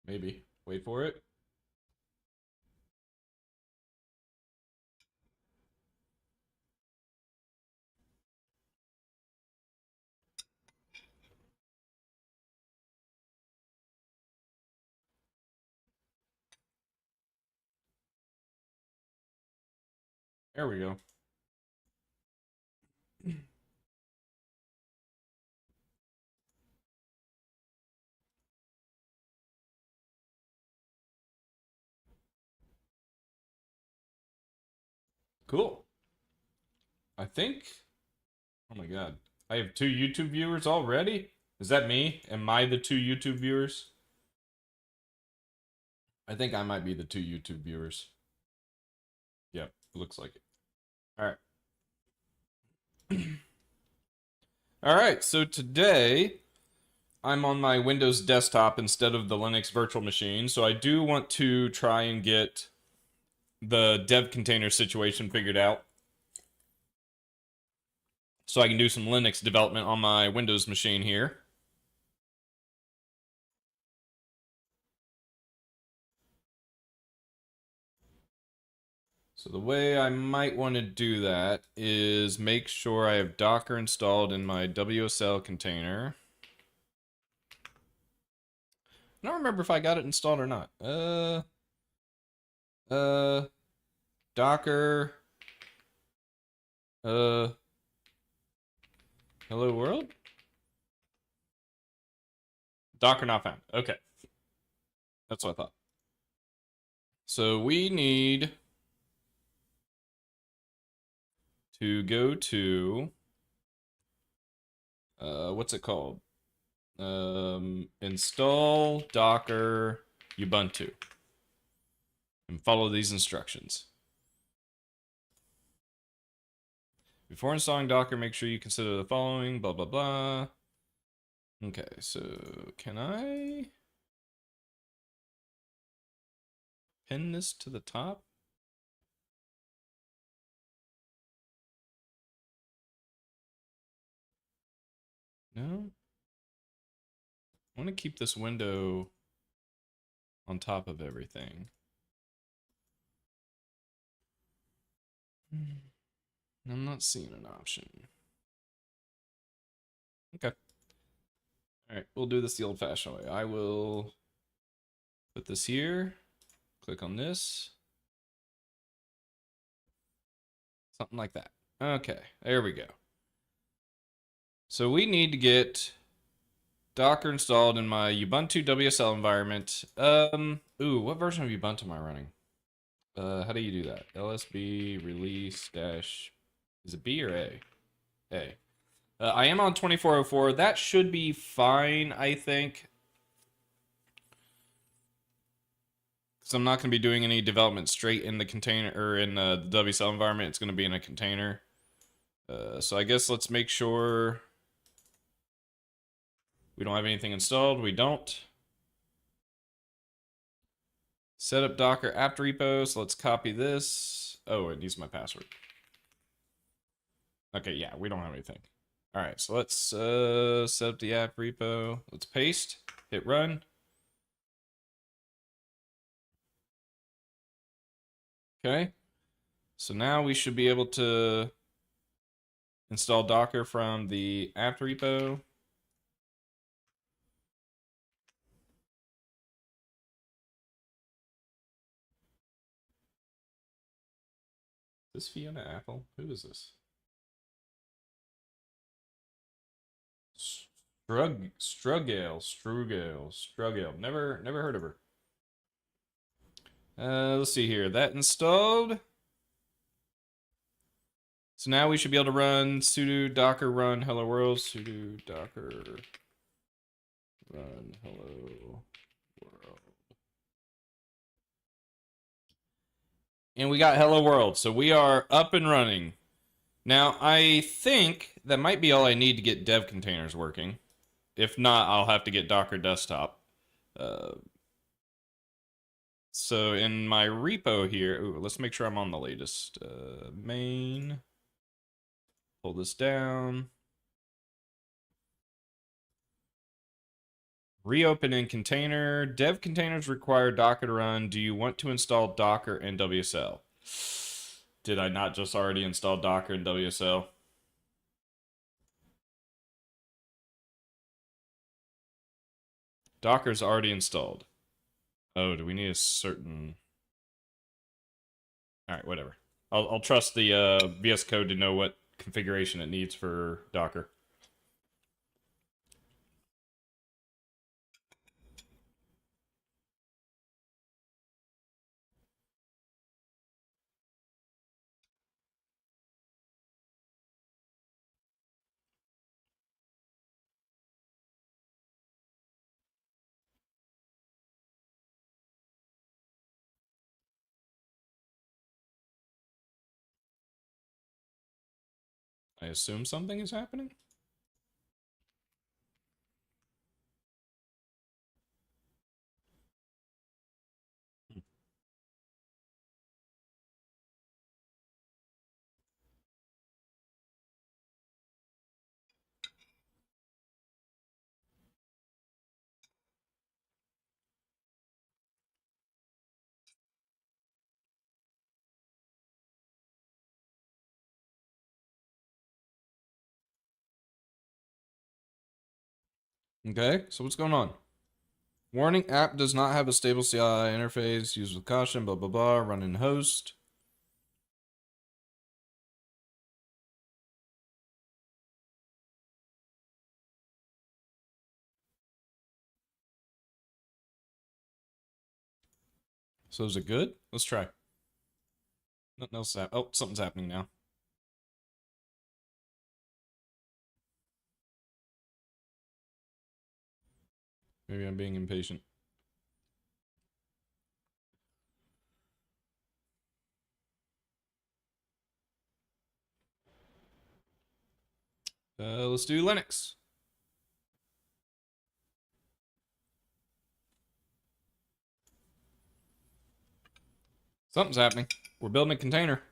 Maybe. Wait for it. There we go. Cool. I think. Oh my god. I have 2 YouTube viewers already? Is that me? Am I the 2 YouTube viewers? I think I might be the 2 YouTube viewers. Yep, looks like it. Alright. Alright, so today I'm on my Windows desktop instead of the Linux virtual machine, so I do want to try and get the dev container situation figured out so I can do some Linux development on my Windows machine here. So the way I might want to do that is make sure I have Docker installed in my WSL container. I don't remember if I got it installed or not. Docker, uh, hello world? Docker not found. Okay. That's what I thought. So we need to go to, what's it called? Install Docker Ubuntu and follow these instructions. Before installing Docker, make sure you consider the following, blah, blah, blah. Okay, so can I pin this to the top? No? I want to keep this window on top of everything. I'm not seeing an option. Okay. Alright, we'll do this the old-fashioned way. I will put this here, click on this. Something like that. Okay, there we go. So we need to get Docker installed in my Ubuntu WSL environment. Ooh, what version of Ubuntu am I running? How do you do that? LSB release dash, is it B or A? A. I am on 2404. That should be fine, I think. Because I'm not going to be doing any development straight in the container or in the WSL environment. It's going to be in a container. So I guess let's make sure we don't have anything installed. We don't. Set up Docker apt repo. So let's copy this. Oh, it needs my password. Okay, yeah, we don't have anything. All right, so let's set up the app repo. Let's paste, hit run. Okay, so now we should be able to install Docker from the apt repo. Is this Fiona Apple? Who is this? Strugale. Never heard of her. Let's see here. That installed. So now we should be able to run sudo docker run hello world, sudo docker run hello world. And we got hello world. So we are up and running. Now, I think that might be all I need to get dev containers working. If not, I'll have to get Docker desktop. So in my repo here, ooh, let's make sure I'm on the latest. Main. Pull this down. Reopen in container. Dev containers require Docker to run. Do you want to install Docker and WSL? Did I not just already install Docker and WSL? Docker's already installed. Oh, do we need a certain... Alright, whatever. I'll trust the VS Code to know what configuration it needs for Docker. I assume something is happening? Okay, so what's going on? Warning, app does not have a stable CLI interface. Use with caution, blah, blah, blah. Run in host. So is it good? Let's try. Nothing else oh, something's happening now. Maybe I'm being impatient. Let's do Linux. Something's happening. We're building a container.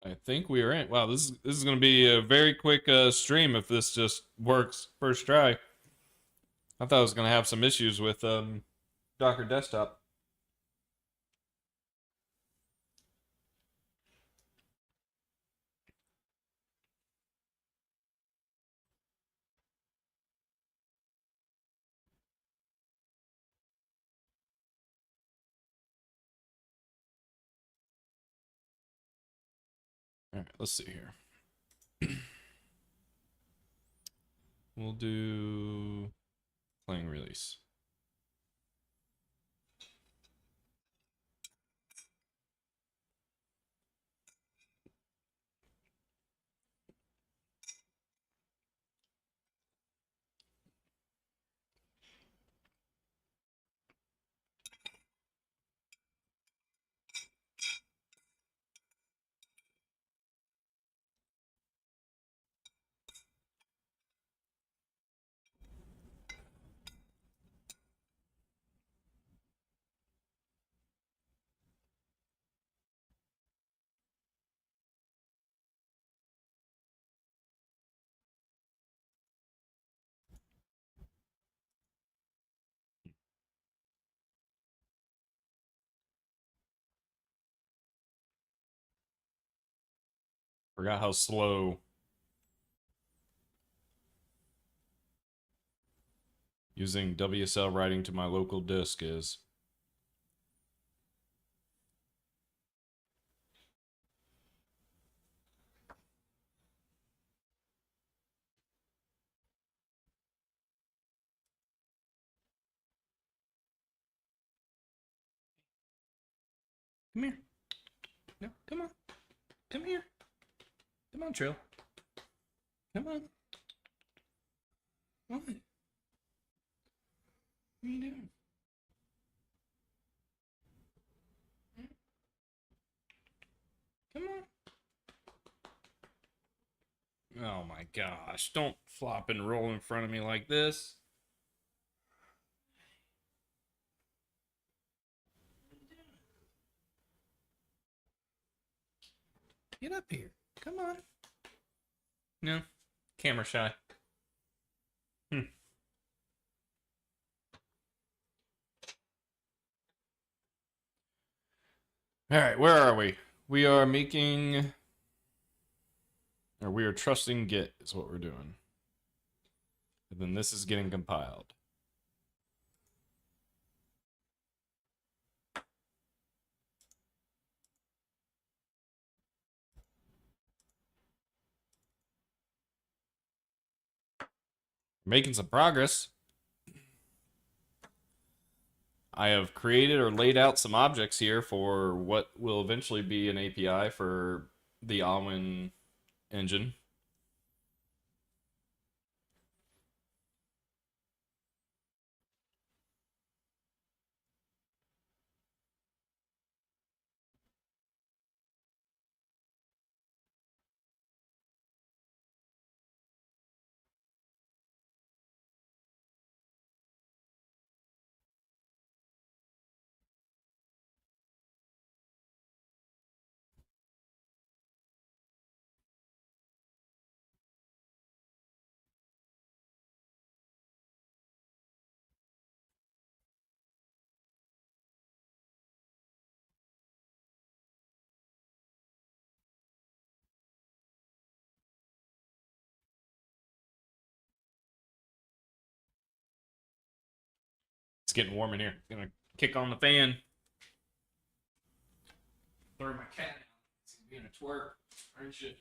I think we are in. Wow, this is going to be a very quick stream if this just works first try. I thought I was going to have some issues with Docker Desktop. All right, let's see here. We'll do playing release. Forgot how slow using WSL writing to my local disk is. Come here. No, come on. Come here. Come on, Trill. Come on. What? What are you doing? Come on. Oh my gosh. Don't flop and roll in front of me like this. Get up here. Come on. No. Camera shy. Alright, where are we? We are making... Or we are trusting Git is what we're doing. And then this is getting compiled. Making some progress. I have created or laid out some objects here for what will eventually be an API for the Awen engine. It's getting warm in here. Gonna kick on the fan. Throw my cat out. It's being a twerp. Aren't you?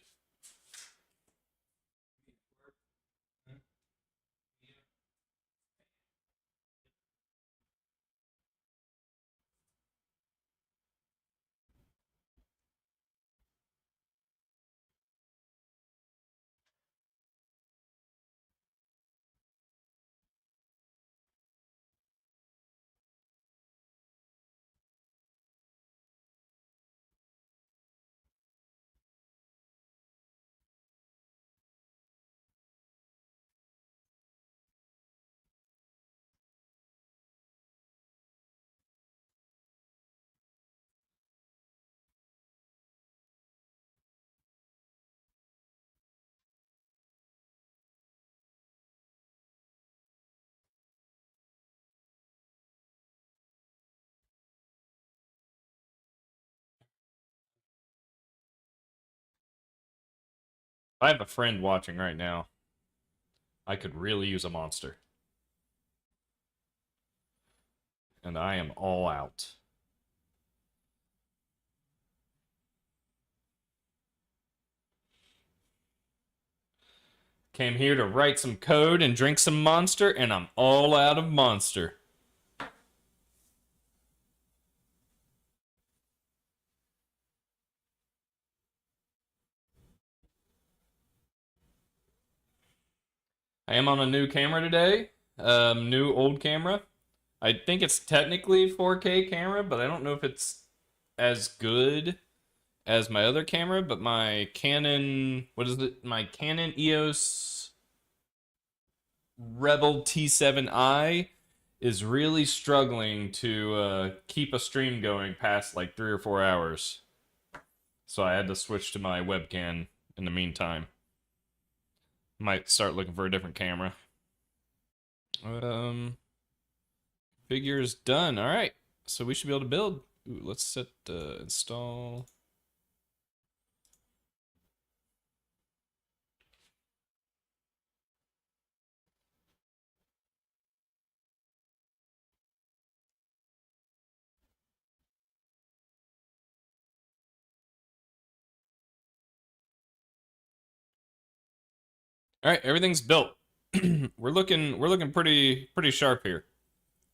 I have a friend watching right now. I could really use a monster. And I am all out. Came here to write some code and drink some monster, and I'm all out of monster. I am on a new camera today. New old camera. I think it's technically 4K camera, but I don't know if it's as good as my other camera. But my Canon, what is it? My Canon EOS Rebel T7i is really struggling to keep a stream going past like 3 or 4 hours. So I had to switch to my webcam in the meantime. Might start looking for a different camera. Figure is done. All right, so we should be able to build. Ooh, let's set install. All right, everything's built. we're looking pretty sharp here.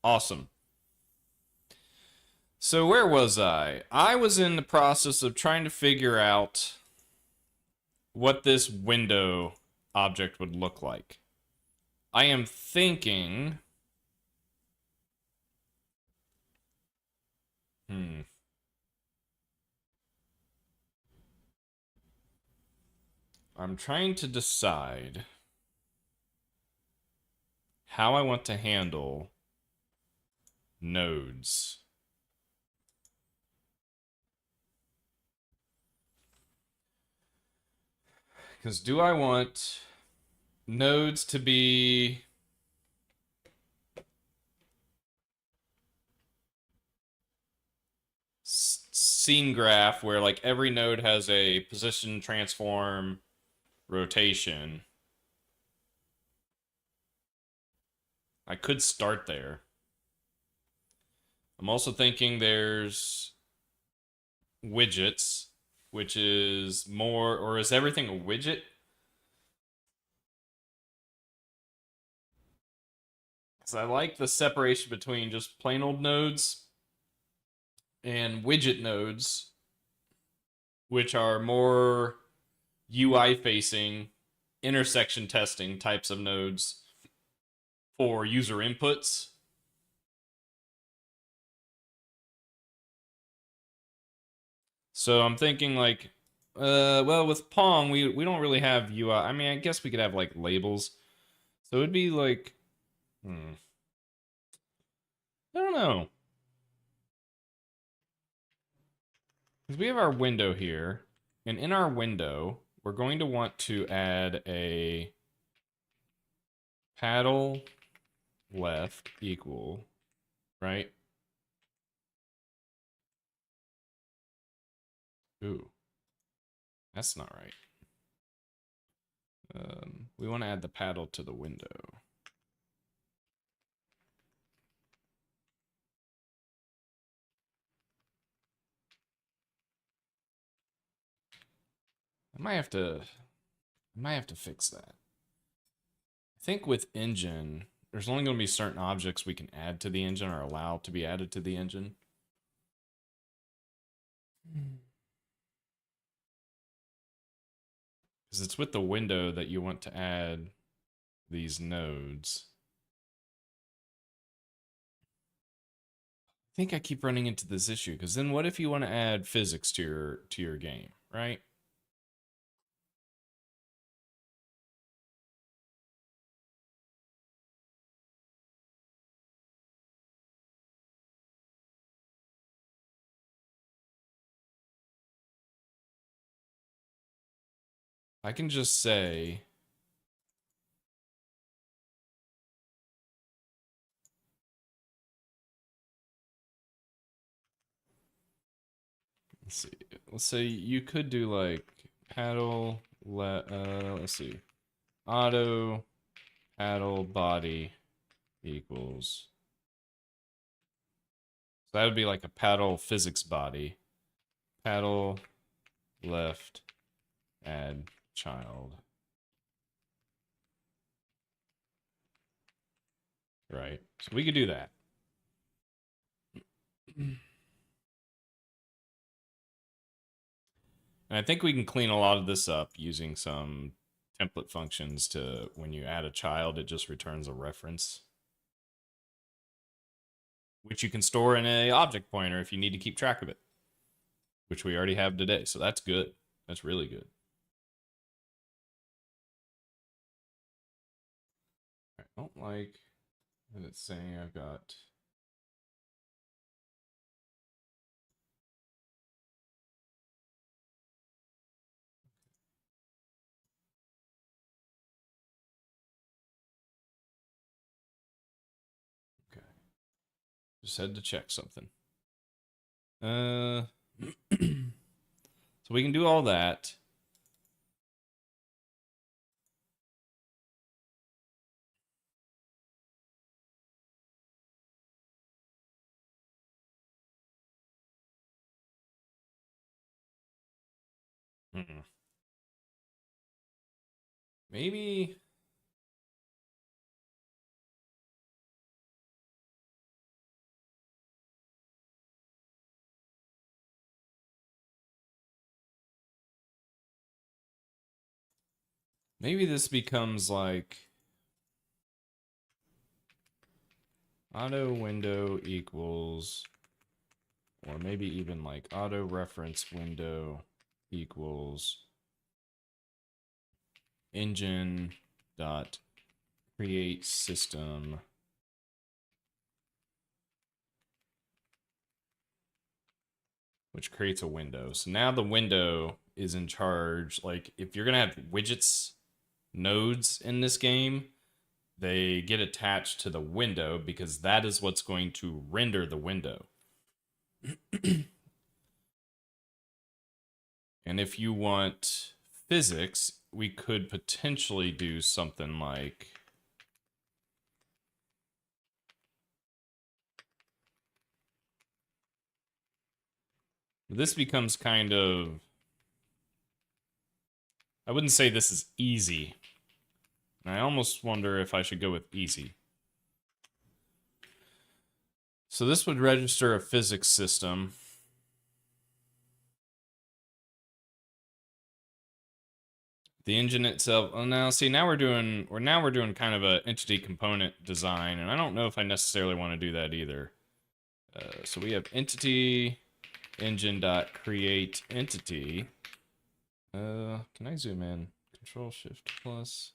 Awesome. So where was I? I was in the process of trying to figure out what this window object would look like. I am thinking, hmm. I'm trying to decide how I want to handle nodes. Because do I want nodes to be scene graph where like every node has a position, transform, rotation? I could start there. I'm also thinking there's widgets, which is more, or is everything a widget? Because I like the separation between just plain old nodes and widget nodes, which are more UI facing, intersection testing types of nodes for user inputs. So I'm thinking like, well, with Pong, we don't really have UI. I mean, I guess we could have like labels. So it'd be like, I don't know. Because we have our window here, and in our window, we're going to want to add a paddle left equal, right? Ooh, that's not right. We want to add the paddle to the window. I might have to fix that. I think with engine, there's only going to be certain objects we can add to the engine or allow to be added to the engine. Because it's with the window that you want to add these nodes. I think I keep running into this issue because then what if you want to add physics to your game, right? I can just say let's see. Let's say you could do like paddle let's see. Auto paddle body equals. So that would be like a paddle physics body. Paddle left add child. Right. So we could do that. And I think we can clean a lot of this up using some template functions to when you add a child, it just returns a reference, which you can store in a object pointer if you need to keep track of it, which we already have today. So that's good. That's really good. I don't like that it's saying I've got. Okay. Just had to check something. So we can do all that. Mm-mm. Maybe. Maybe this becomes like auto window equals, or maybe even like auto reference window equals engine dot create system, which creates a window. So now the window is in charge. Like if you're gonna have widgets nodes in this game, they get attached to the window because that is what's going to render the window. And if you want physics, we could potentially do something like this becomes kind of, I wouldn't say this is easy. And I almost wonder if I should go with easy. So this would register a physics system. The engine itself. Oh, now see, now we're doing kind of a entity component design, and I don't know if I necessarily want to do that either. So we have entity engine dot create entity. Can I zoom in? Control Shift plus.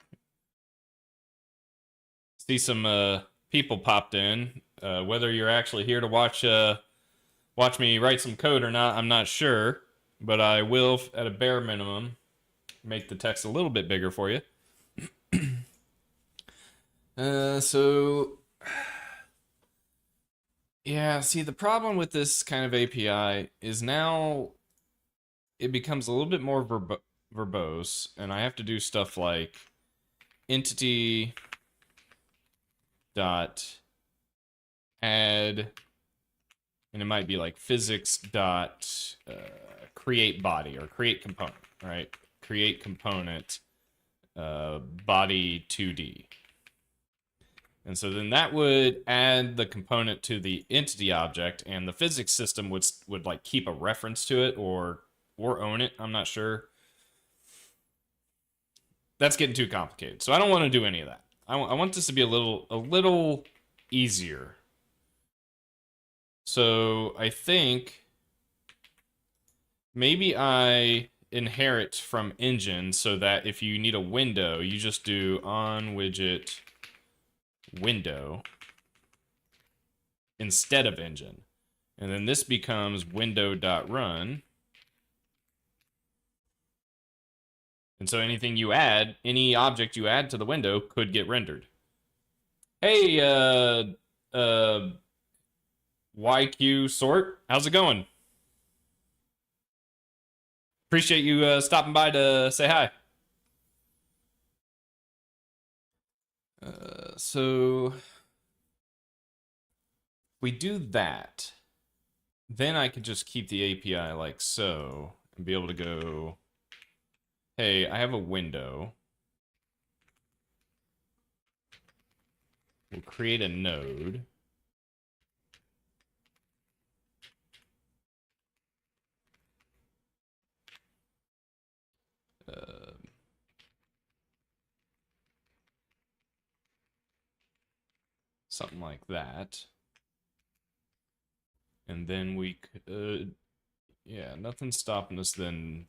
See some people popped in. Whether you're actually here to watch me write some code or not, I'm not sure, but I will, at a bare minimum, make the text a little bit bigger for you. So yeah, see, the problem with this kind of API is now it becomes a little bit more verbose, and I have to do stuff like entity dot add, and it might be like physics dot create body or create component, right? Create component body 2D. And so then that would add the component to the entity object, and the physics system would like keep a reference to it or own it. I'm not sure. That's getting too complicated. So I don't want to do any of that. I want this to be a little easier. So I think maybe I inherit from engine so that if you need a window, you just do on widget window instead of engine. And then this becomes window.run. And so anything you add, any object you add to the window could get rendered. Hey, YQ sort, how's it going? Appreciate you stopping by to say hi. So we do that. Then I could just keep the API like so and be able to go, hey, I have a window. We'll create a node. Something like that. And then we could, yeah, nothing's stopping us then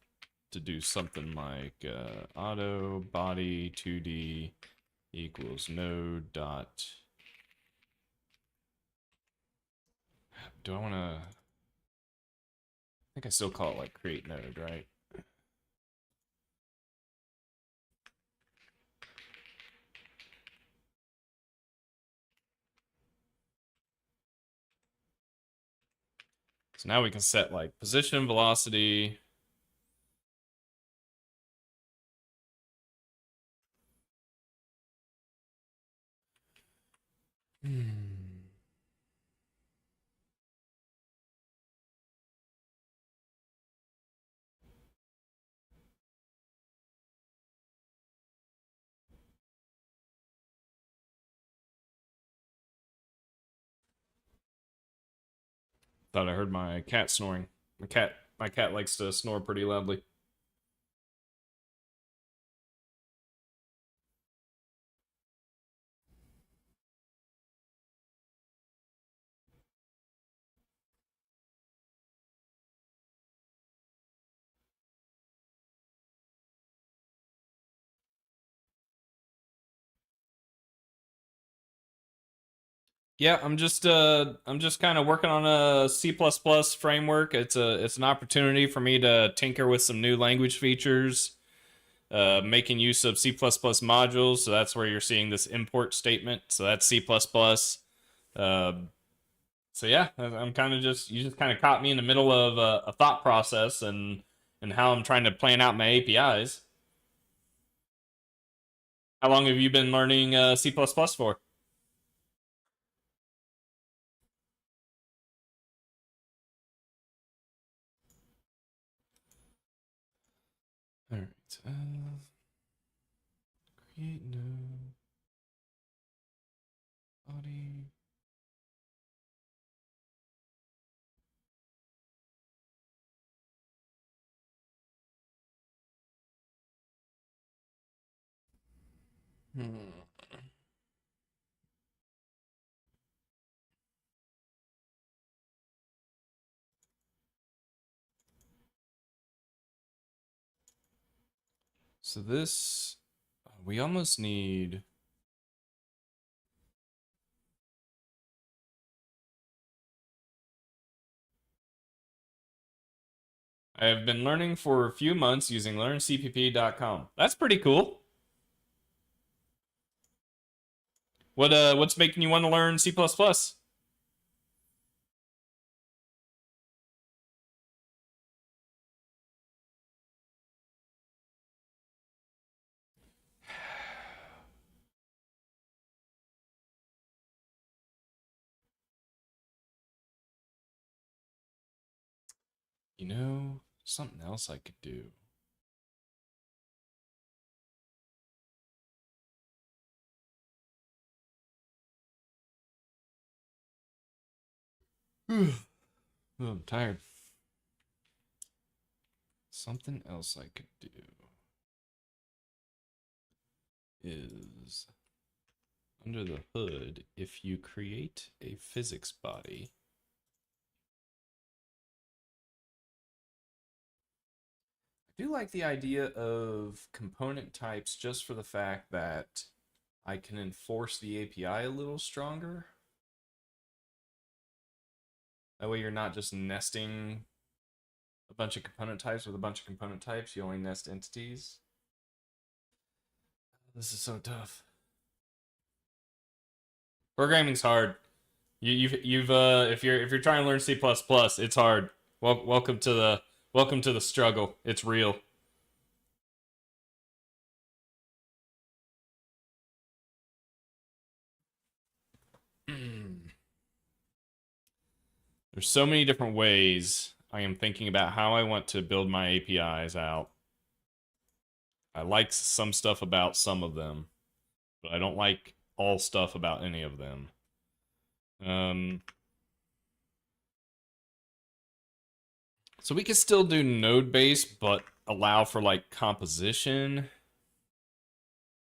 to do something like auto body 2D equals node dot. Do I want to? I think I still call it like create node, right? So now we can set like position, velocity. Thought I heard my cat snoring. My cat likes to snore pretty loudly. Yeah, I'm just kind of working on a C++ framework. It's an opportunity for me to tinker with some new language features, making use of C++ modules. So that's where you're seeing this import statement. So that's C++. Uh, so yeah, I'm kind of just you just kind of caught me in the middle of a thought process and how I'm trying to plan out my APIs. How long have you been learning C++ for? All right. Create new body. Hmm. So this, we almost need. I have been learning for a few months using learncpp.com. That's pretty cool. What's making you want to learn C++? You know, something else I could do. Oh, I'm tired. Something else I could do is under the hood, if you create a physics body, I do like the idea of component types just for the fact that I can enforce the API a little stronger. That way you're not just nesting a bunch of component types with a bunch of component types. You only nest entities. This is so tough. Programming's hard. You've if you're trying to learn C++, it's hard. Welcome to the struggle. It's real. There's so many different ways I am thinking about how I want to build my APIs out. I like some stuff about some of them, but I don't like all stuff about any of them. Um, so we could still do node based, but allow for like composition,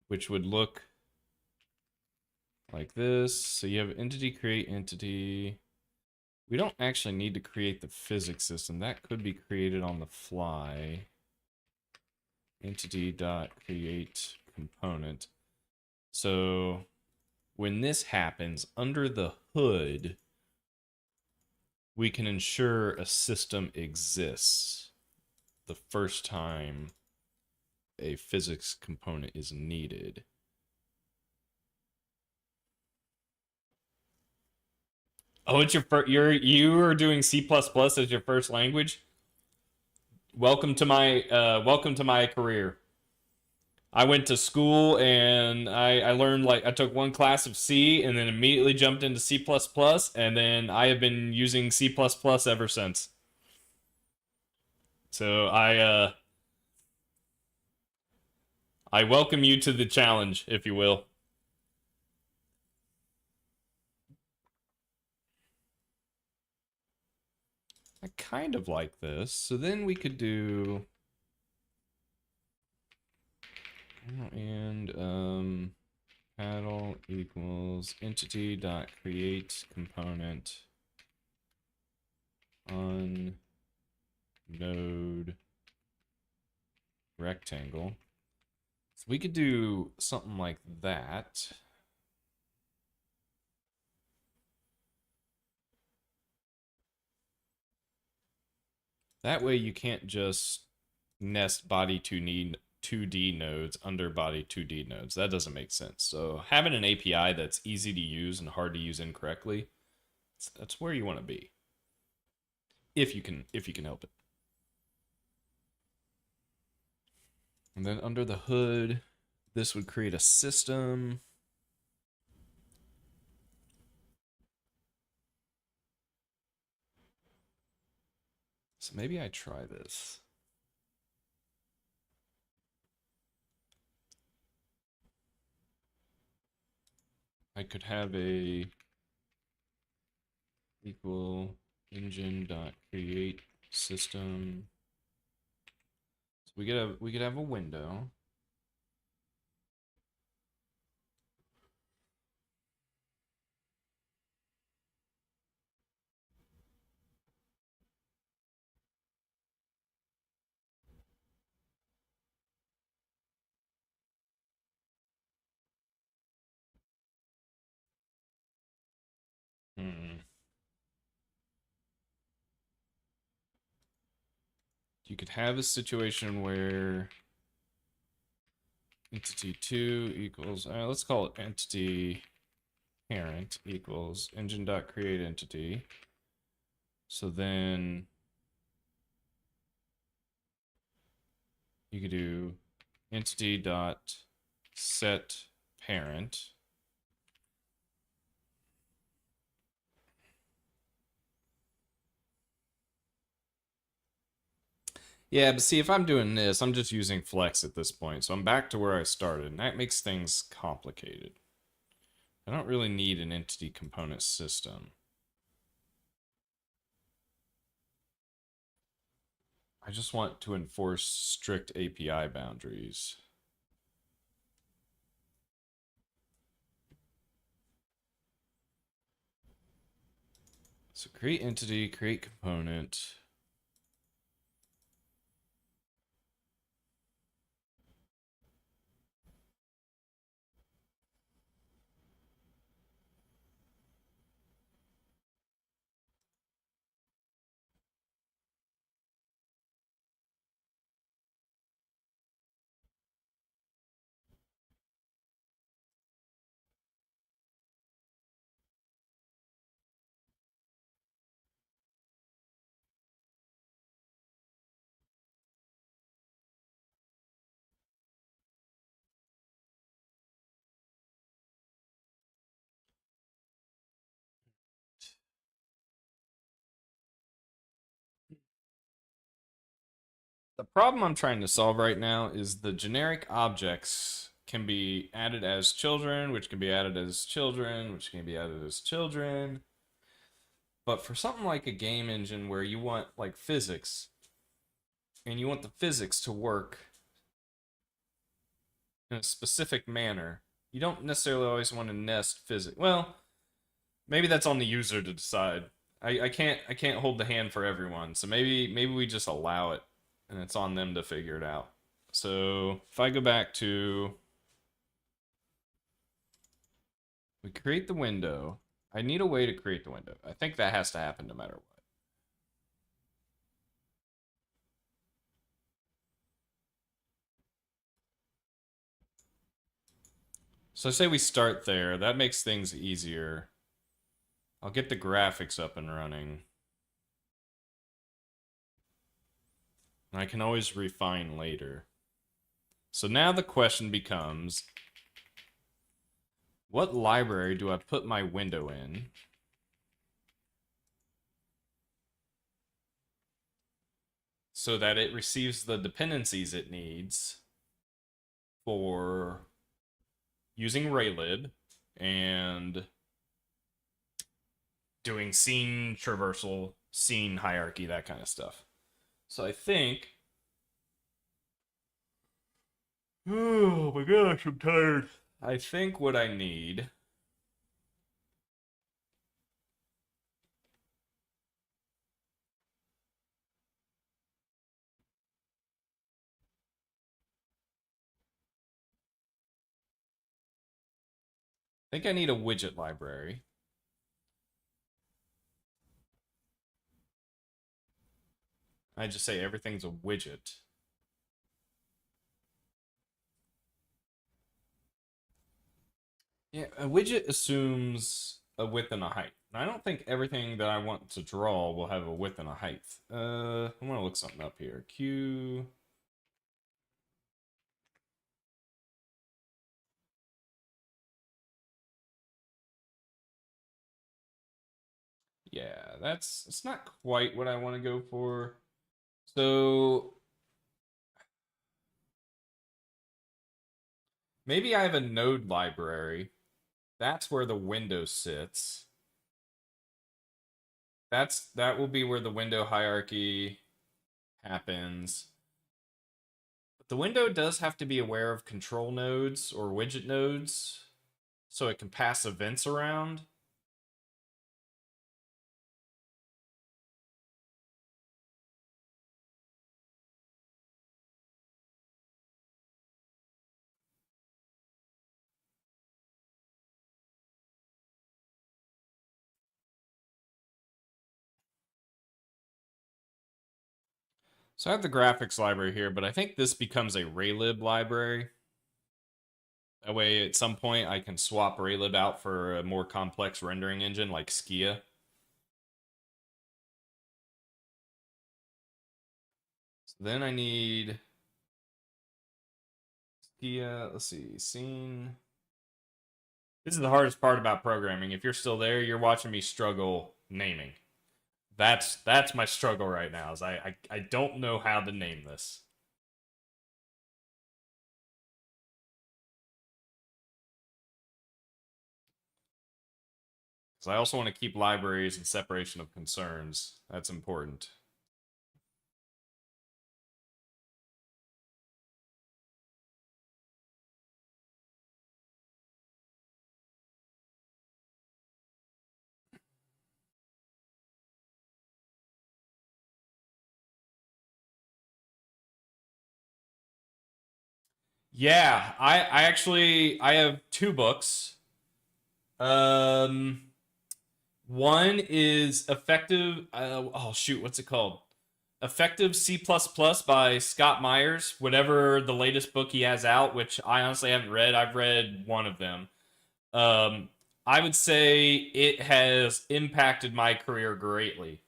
which would look like this. So you have entity create entity. We don't actually need to create the physics system. That could be created on the fly. Entity.create component. So when this happens under the hood, we can ensure a system exists the first time a physics component is needed. Oh, it's you are doing C++ as your first language? Welcome to my career. I went to school and I learned like I took one class of C and then immediately jumped into C++ and then I have been using C++ ever since. So I welcome you to the challenge, if you will. kind of like this. So then we could do and paddle equals entity dot create component on node rectangle. So we could do something like that. That way you can't just nest body 2D nodes under body 2D nodes. That doesn't make sense. So having an API that's easy to use and hard to use incorrectly, that's where you want to be. If you can help it. And then under the hood, this would create a system. So maybe I try this. I could have a equal engine.create system. So we could have a window. You could have a situation where entity 2 equals, let's call it entity parent equals engine.create entity. So then you could do entity.set parent. Yeah, but see, if I'm doing this, I'm just using flex at this point. So I'm back to where I started, and that makes things complicated. I don't really need an entity component system. I just want to enforce strict API boundaries. So create entity, create component. The problem I'm trying to solve right now is the generic objects can be added as children, which can be added as children, which can be added as children. But for something like a game engine where you want like physics, and you want the physics to work in a specific manner, you don't necessarily always want to nest physics. Well, maybe that's on the user to decide. I can't hold the hand for everyone. So maybe we just allow it and it's on them to figure it out. So if I go back to, we create the window. I need a way to create the window. I think that has to happen no matter what. So say we start there. That makes things easier. I'll get the graphics up and running. And I can always refine later. So now the question becomes, what library do I put my window in? So that it receives the dependencies it needs for using Raylib and doing scene traversal scene hierarchy, that kind of stuff. So I think. Oh my gosh, I'm tired. I think what I need. I think I need a widget library. I just say everything's a widget. Yeah, a widget assumes a width and a height. And I don't think everything that I want to draw will have a width and a height. I want to look something up here. Q. Yeah, it's not quite what I want to go for. So maybe I have a node library. That's where the window sits. That will be where the window hierarchy happens. But the window does have to be aware of control nodes or widget nodes so it can pass events around. So I have the graphics library here, but I think this becomes a Raylib library. That way, at some point, I can swap Raylib out for a more complex rendering engine like Skia. So then I need Skia. Let's see, scene. This is the hardest part about programming. If you're still there, you're watching me struggle naming. That's my struggle right now. Is I don't know how to name this. Because I also want to keep libraries and separation of concerns. That's important. Yeah, I actually I have two books. Um, One is effective. Oh shoot, what's it called? Effective C++ by Scott Myers. Whatever the latest book he has out, which I honestly haven't read. I've read one of them. Um, I would say it has impacted my career greatly.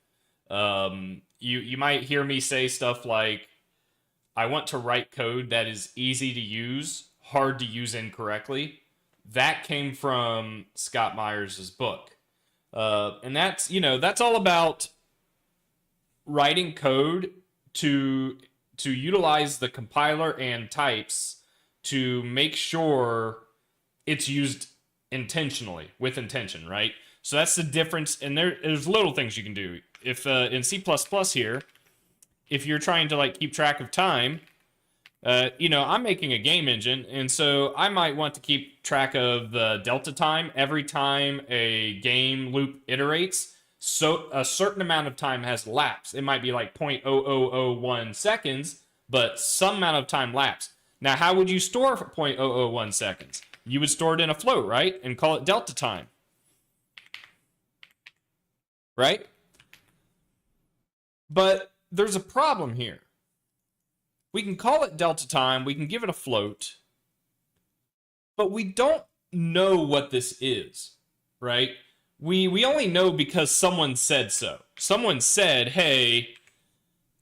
You might hear me say stuff like, "I want to write code that is easy to use, hard to use incorrectly." That came from Scott Myers' book. And that's all about writing code to to utilize the compiler and types to make sure it's used intentionally with intention, right? So that's the difference. And there's little things you can do. If in C++ here, if you're trying to like keep track of time, I'm making a game engine, and so I might want to keep track of the delta time every time a game loop iterates. So a certain amount of time has lapsed. It might be like 0.0001 seconds, but some amount of time lapsed. Now, how would you store 0.001 seconds? You would store it in a float, right? And call it delta time. Right? But there's a problem here. We can call it delta time, we can give it a float, but we don't know what this is, right? We only know because someone said so. Someone said, hey,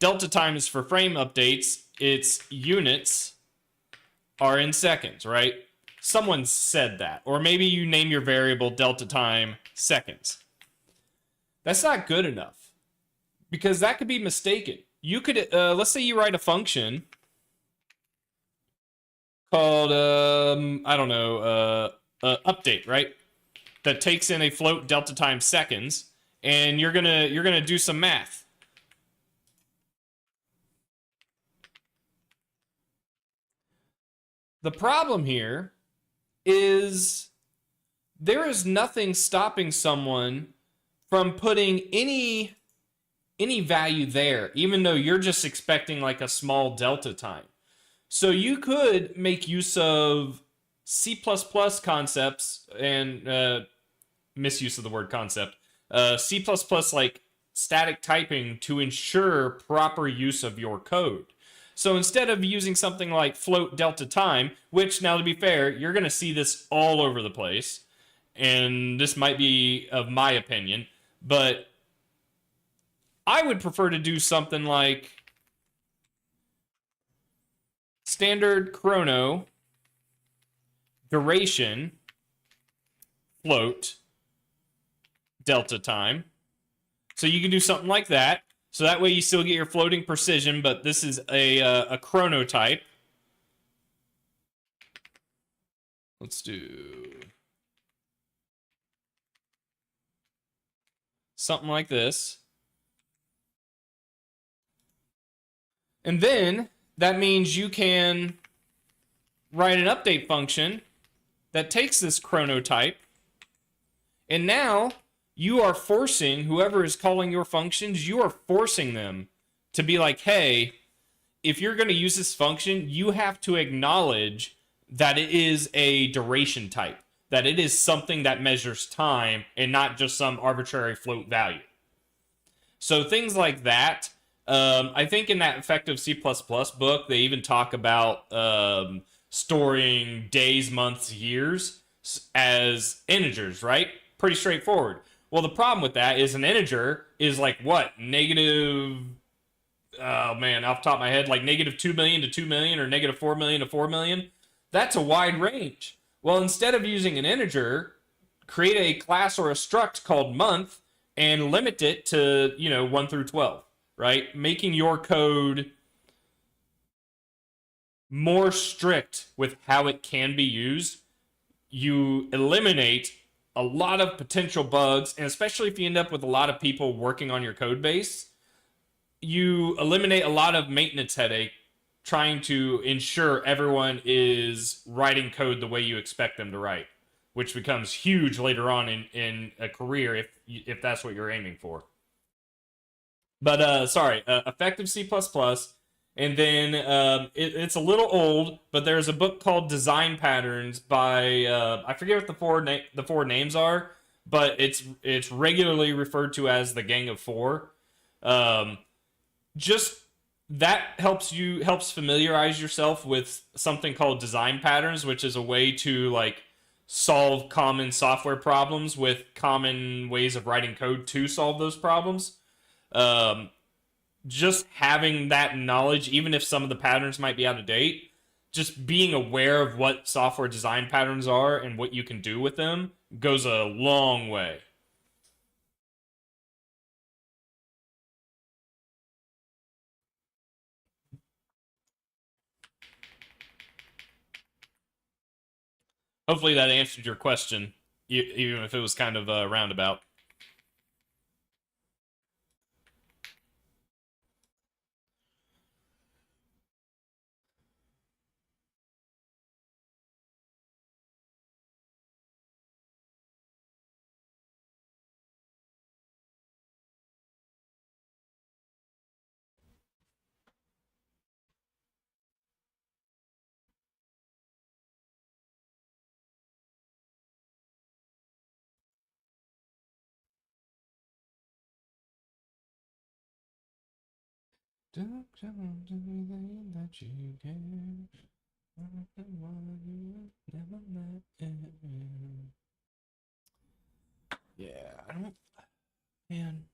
delta time is for frame updates, its units are in seconds, right? Someone said that. Or maybe you name your variable delta time seconds. That's not good enough because that could be mistaken. You could, let's say you write a function called, I don't know, update, right? That takes in a float delta time seconds, and you're gonna do some math. The problem here is there is nothing stopping someone from putting any value there, even though you're just expecting like a small delta time. So you could make use of C++ concepts and misuse of the word concept, C++ like static typing to ensure proper use of your code. So instead of using something like float delta time, which now to be fair, you're going to see this all over the place, and this might be of my opinion, but I would prefer to do something like standard chrono duration float delta time. So you can do something like that. So that way you still get your floating precision, but this is a chronotype. Let's do something like this. And then that means you can write an update function that takes this chronotype, and now you are forcing whoever is calling your functions, you are forcing them to be like, hey, if you're going to use this function, you have to acknowledge that it is a duration type, that it is something that measures time and not just some arbitrary float value. So things like that. I think in that effective C++ book, they even talk about storing days, months, years as integers, right? Pretty straightforward. Well, the problem with that is an integer is like what? Negative, oh man, off the top of my head, like negative 2 million to 2 million or negative 4 million to 4 million. That's a wide range. Well, instead of using an integer, create a class or a struct called month and limit it to, 1 through 12, right? Making your code more strict with how it can be used. You eliminate a lot of potential bugs, and especially if you end up with a lot of people working on your code base, you eliminate a lot of maintenance headache trying to ensure everyone is writing code the way you expect them to write, which becomes huge later on in a career if that's what you're aiming for. But sorry, effective C++, and then it's a little old, but there's a book called Design Patterns by I forget what the four names are, but it's regularly referred to as the Gang of Four. Um, just that helps familiarize yourself with something called design patterns, which is a way to like solve common software problems with common ways of writing code to solve those problems. Um, just having that knowledge, even if some of the patterns might be out of date, just being aware of what software design patterns are and what you can do with them goes a long way. Hopefully that answered your question, even if it was kind of roundabout. Don't tell me that you care. Yeah, I don't. Man.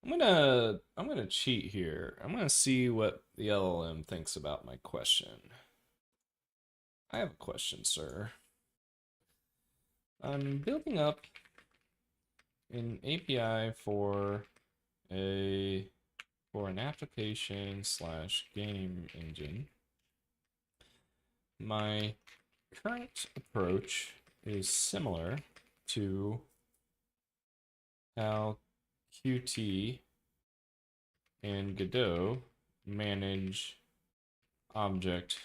I'm gonna cheat here. I'm gonna see what the LLM thinks about my question. I have a question, sir. I'm building up an API for a for an application / game engine, my current approach is similar to how Qt and Godot manage object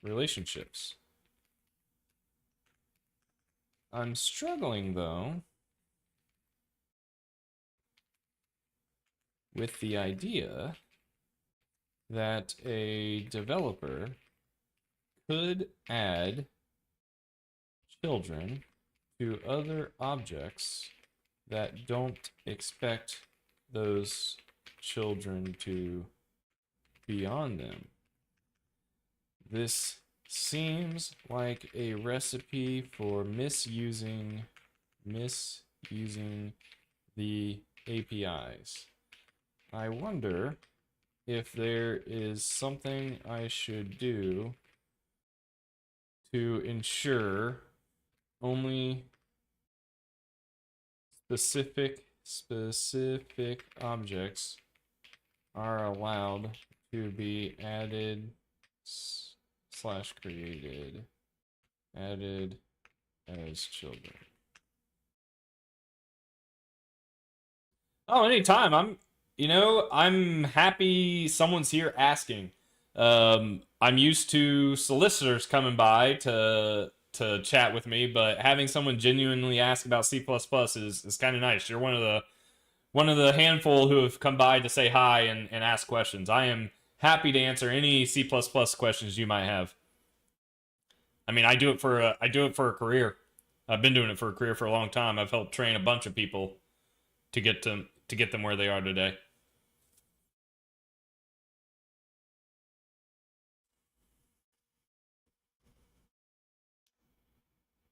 relationships. I'm struggling, though, with the idea that a developer could add children to other objects that don't expect those children to be on them. This seems like a recipe for misusing the APIs. I wonder if there is something I should do to ensure only specific objects are allowed to be added / created as children. Oh, anytime. I'm happy someone's here asking. I'm used to solicitors coming by to chat with me, but having someone genuinely ask about C++ is kind of nice. You're one of the handful who have come by to say hi and ask questions. I am happy to answer any C++ questions you might have. I mean, I do it for a career. I've been doing it for a career for a long time. I've helped train a bunch of people to get them where they are today.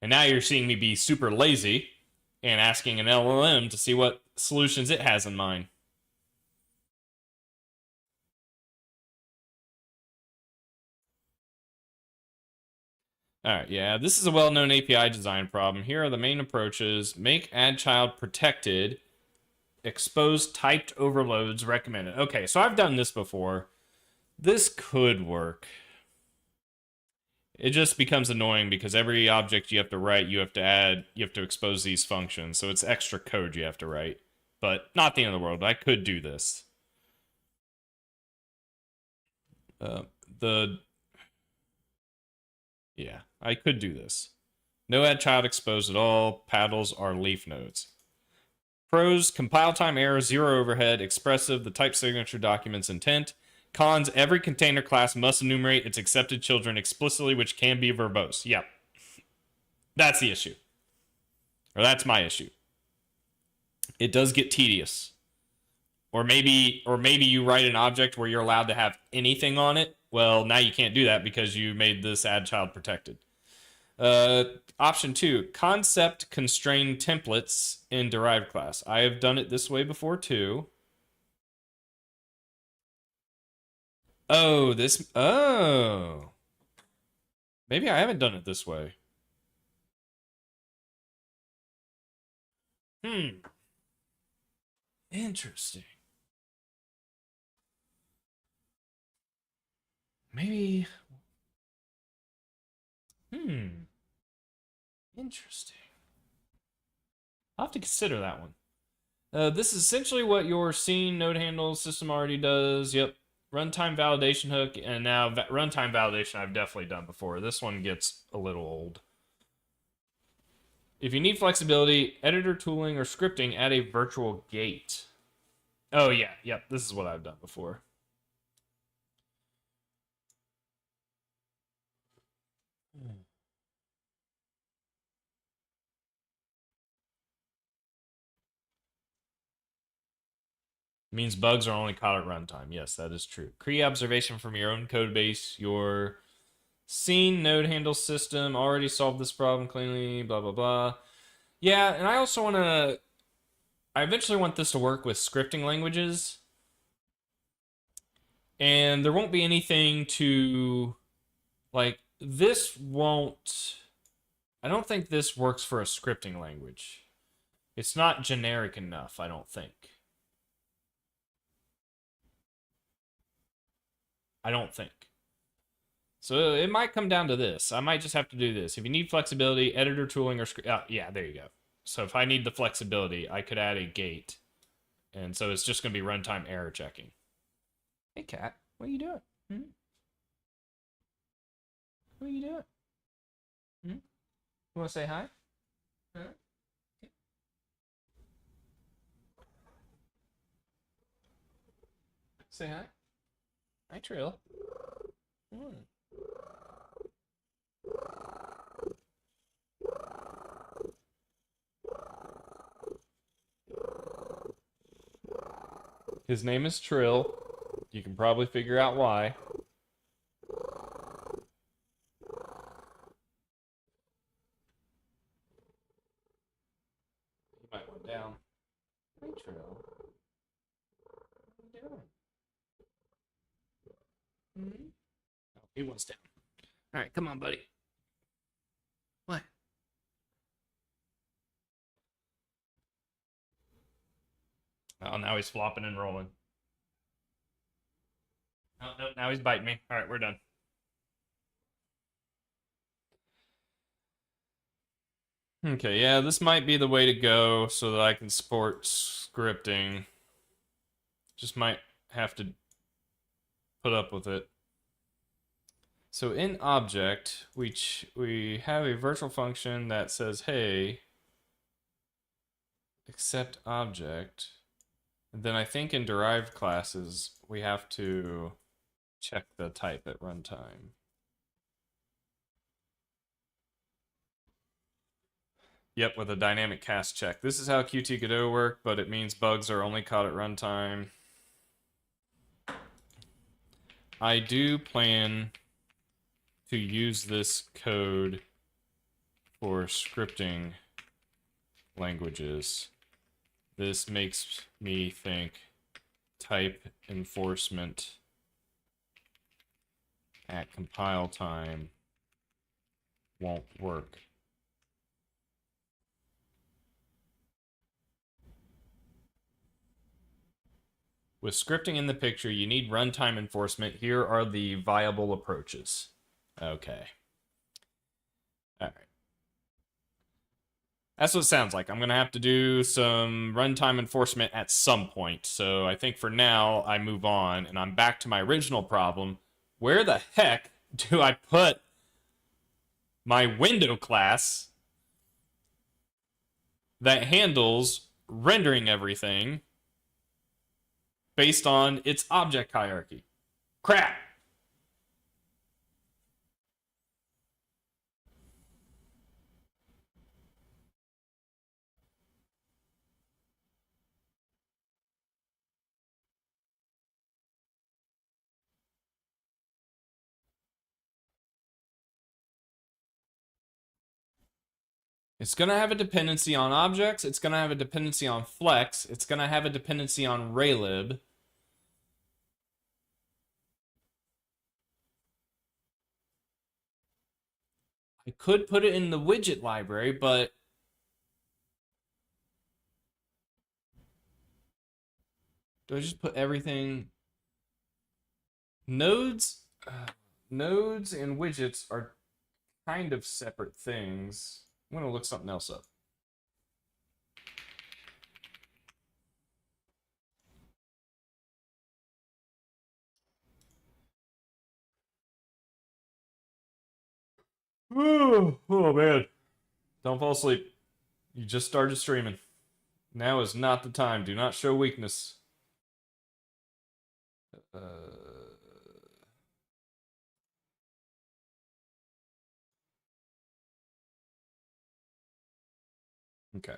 And now you're seeing me be super lazy and asking an LLM to see what solutions it has in mind. Alright, yeah, this is a well-known API design problem. Here are the main approaches. Make add child protected. Expose typed overloads recommended. Okay, so I've done this before. This could work. It just becomes annoying because every object you have to write, you have to expose these functions. So it's extra code you have to write. But not the end of the world. I could do this. Yeah, I could do this. No add child exposed at all. Paddles are leaf nodes. Pros, compile time error, zero overhead, expressive, the type signature documents intent. Cons, every container class must enumerate its accepted children explicitly, which can be verbose. Yep. That's the issue. Or that's my issue. It does get tedious. Or maybe you write an object where you're allowed to have anything on it. Well, now you can't do that because you made this add child protected. Option 2, concept constrained templates in derived class. I have done it this way before too. Oh, maybe I haven't done it this way. Interesting. Maybe. Interesting. I'll have to consider that one. This is essentially what your scene node handle system already does. Yep. Runtime validation hook, and now runtime validation I've definitely done before. This one gets a little old. If you need flexibility, editor tooling, or scripting, add a virtual gate. Oh, yeah. Yep. This is what I've done before. Means bugs are only caught at runtime. Yes, that is true. Create observation from your own code base. Your scene node handle system already solved this problem cleanly, blah, blah, blah. Yeah, and I also want to... I eventually want this to work with scripting languages. And there won't be anything to... Like, this won't... I don't think this works for a scripting language. It's not generic enough, I don't think. I don't think. So it might come down to this. I might just have to do this. If you need flexibility, editor tooling or script. Yeah, there you go. So if I need the flexibility, I could add a gate. And so it's just going to be runtime error checking. Hey, cat. What are you doing? Hmm? What are you doing? Hmm? You want to say hi? Huh? Say hi. Hi, Trill. Hmm. His name is Trill. You can probably figure out why. He might want down. Hey, Trill. What are you doing? Hmm? Oh, he wants down. All right, come on, buddy. What? Oh, now he's flopping and rolling. Oh, no, now he's biting me. All right, we're done. Okay, yeah, this might be the way to go so that I can support scripting. Just might have to put up with it. So in object, we have a virtual function that says, hey, accept object. And then I think in derived classes, we have to check the type at runtime. Yep, with a dynamic cast check. This is how Qt Godot work, but it means bugs are only caught at runtime. I do plan to use this code for scripting languages. This makes me think type enforcement at compile time won't work. With scripting in the picture, you need runtime enforcement. Here are the viable approaches. Okay. All right. That's what it sounds like. I'm going to have to do some runtime enforcement at some point. So I think for now, I move on, and I'm back to my original problem. Where the heck do I put my window class that handles rendering everything based on its object hierarchy? Crap! It's going to have a dependency on objects. It's going to have a dependency on flex. It's going to have a dependency on raylib. I could put it in the widget library, but do I just put everything? Nodes, nodes and widgets are kind of separate things. I'm going to look something else up. Oh man. Don't fall asleep. You just started streaming. Now is not the time. Do not show weakness. Uh, okay.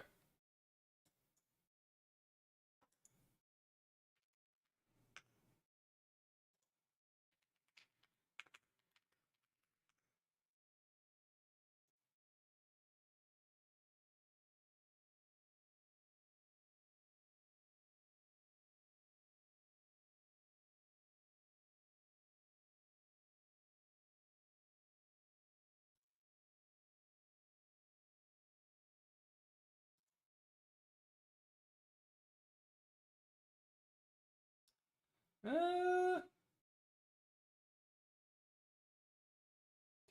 Uh,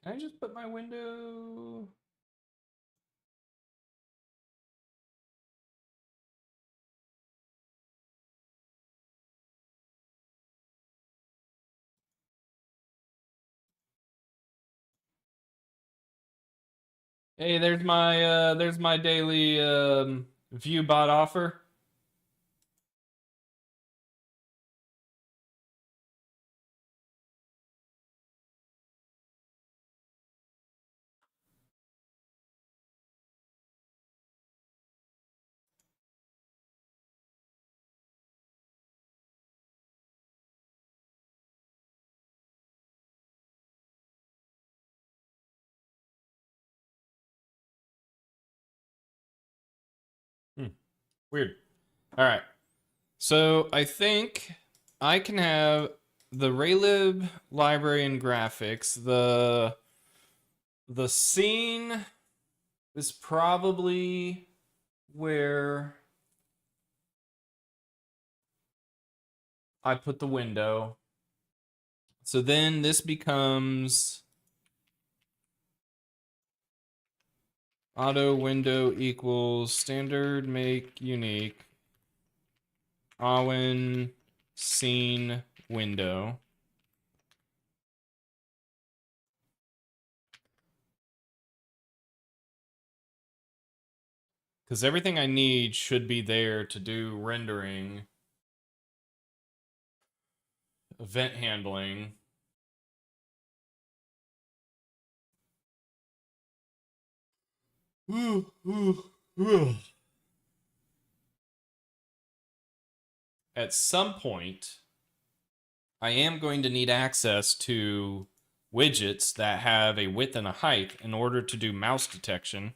Can I just put my window? Hey, there's my daily view bot offer. Hmm, weird. All right. So I think I can have the Raylib library and graphics. The scene is probably where I put the window. So then this becomes auto window equals standard make unique Awen scene window. Because everything I need should be there to do rendering, event handling. At some point, I am going to need access to widgets that have a width and a height in order to do mouse detection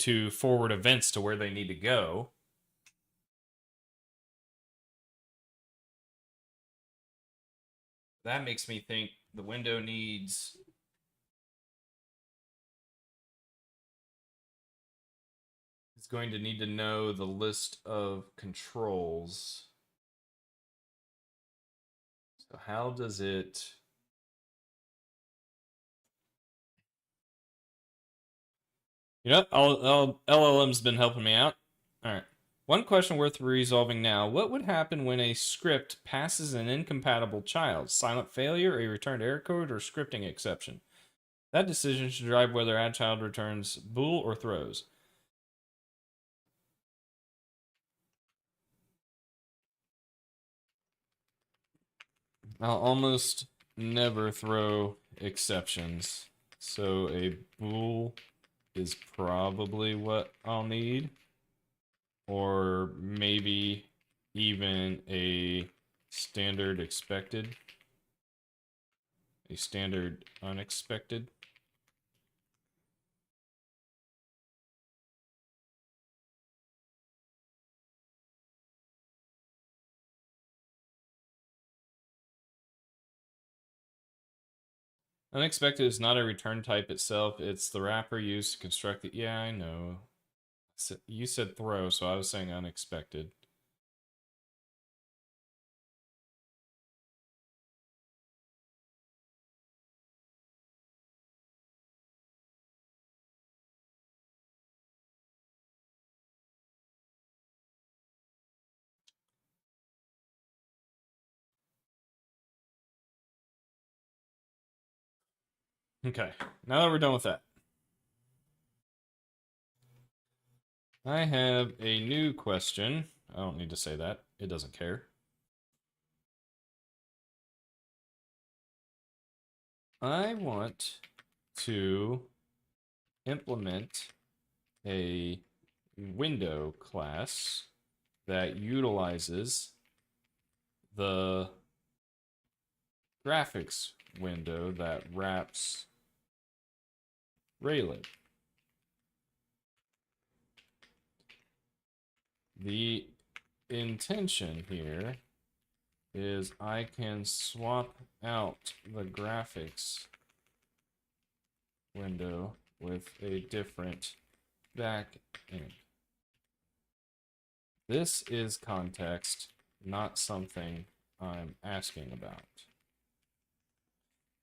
to forward events to where they need to go. That makes me think the window needs is going to need to know the list of controls. So how does it? You know, LLM's been helping me out. All right. One question worth resolving now. What would happen when a script passes an incompatible child? Silent failure, a returned error code, or scripting exception? That decision should drive whether add child returns bool or throws. I'll almost never throw exceptions. So a bool is probably what I'll need. Or maybe even a standard expected. A standard unexpected. Unexpected is not a return type itself. It's the wrapper used to construct the... Yeah, I know. You said throw, so I was saying unexpected. Okay, now that we're done with that, I have a new question. I don't need to say that. It doesn't care. I want to implement a window class that utilizes the graphics window that wraps Raylib. The intention here is I can swap out the graphics window with a different back end. This is context, not something I'm asking about.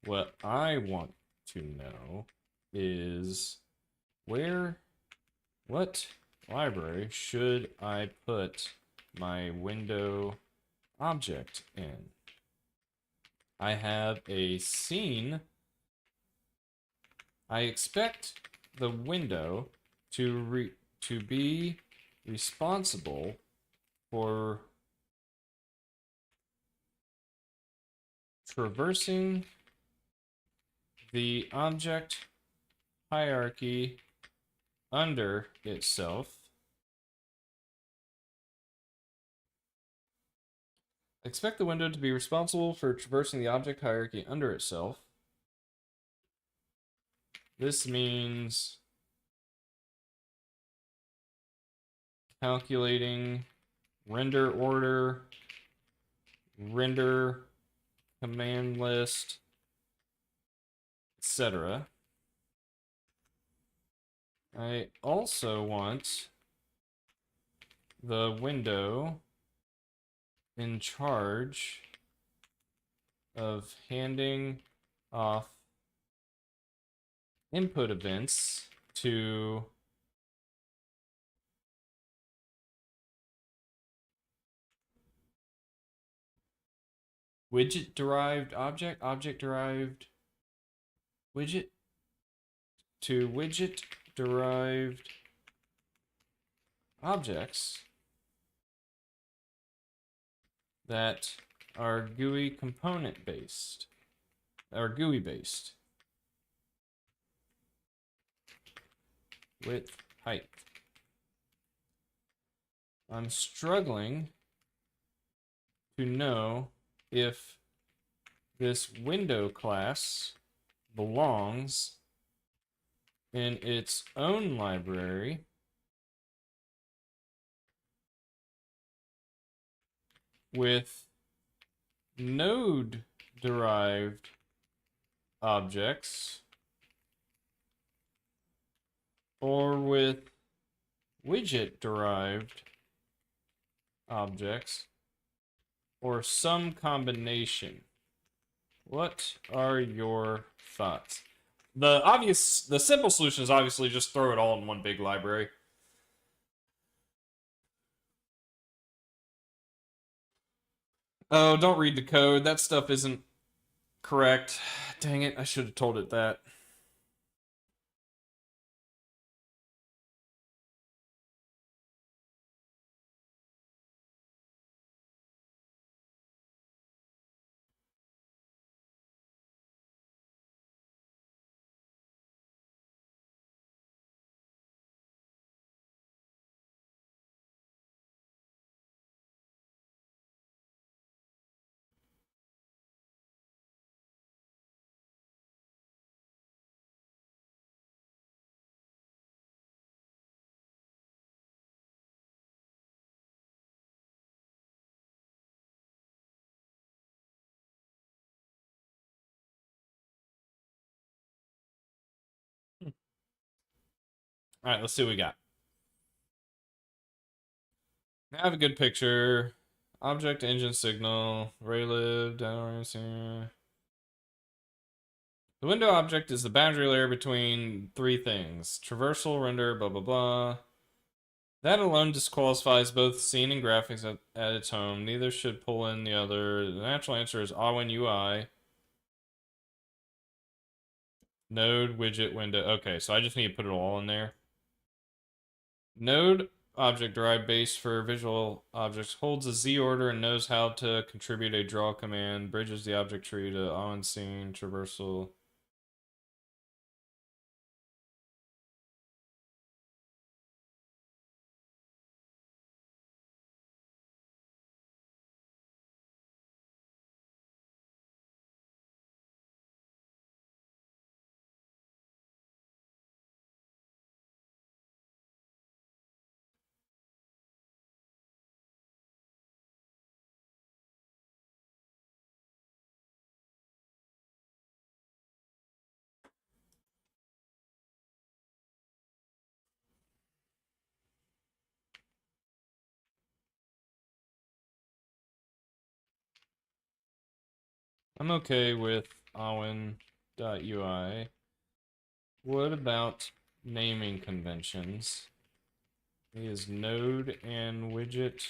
What I want to know is what library should I put my window object in? I have a scene. I expect the window to be responsible for traversing the object hierarchy under itself. Expect the window to be responsible for traversing the object hierarchy under itself. This means calculating render order, render command list, etc. I also want the window in charge of handing off input events to widget derived object, object derived widget, to widget derived objects that are GUI component based, or GUI based. Width, height. I'm struggling to know if this window class belongs in its own library with node derived objects or with widget derived objects or some combination. What are your thoughts? The simple solution is obviously just throw it all in one big library. Oh, don't read the code. That stuff isn't correct. Dang it, I should have told it that. All right, let's see what we got. Now I have a good picture. Object engine signal. Raylib, down. The window object is the boundary layer between three things. Traversal, render, blah, blah, blah. That alone disqualifies both scene and graphics at its home. Neither should pull in the other. The natural answer is Awen UI. Node, widget, window. Okay, so I just need to put it all in there. Node object derived base for visual objects holds a Z order and knows how to contribute a draw command, bridges the object tree to on scene, traversal. I'm okay with Awen. UI. What about naming conventions? Is node and widget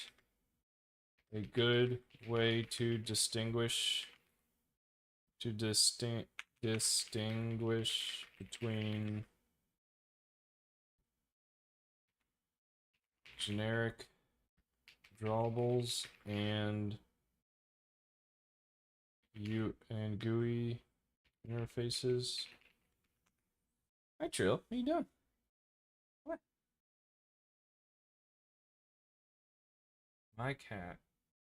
a good way to distinguish between generic drawables and GUI interfaces? Hi Trill, how you doing? What? My cat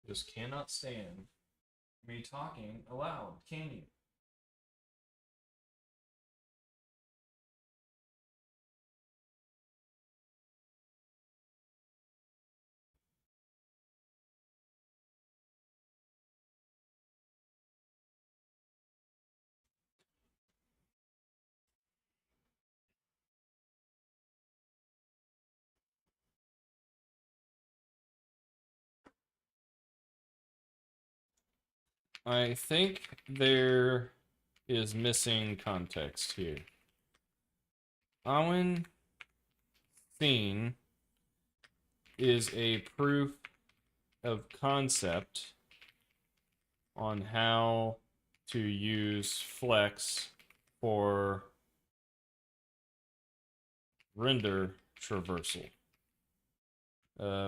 just cannot stand me talking aloud, can you? I think there is missing context here. Awen scene is a proof of concept on how to use flex for render traversal,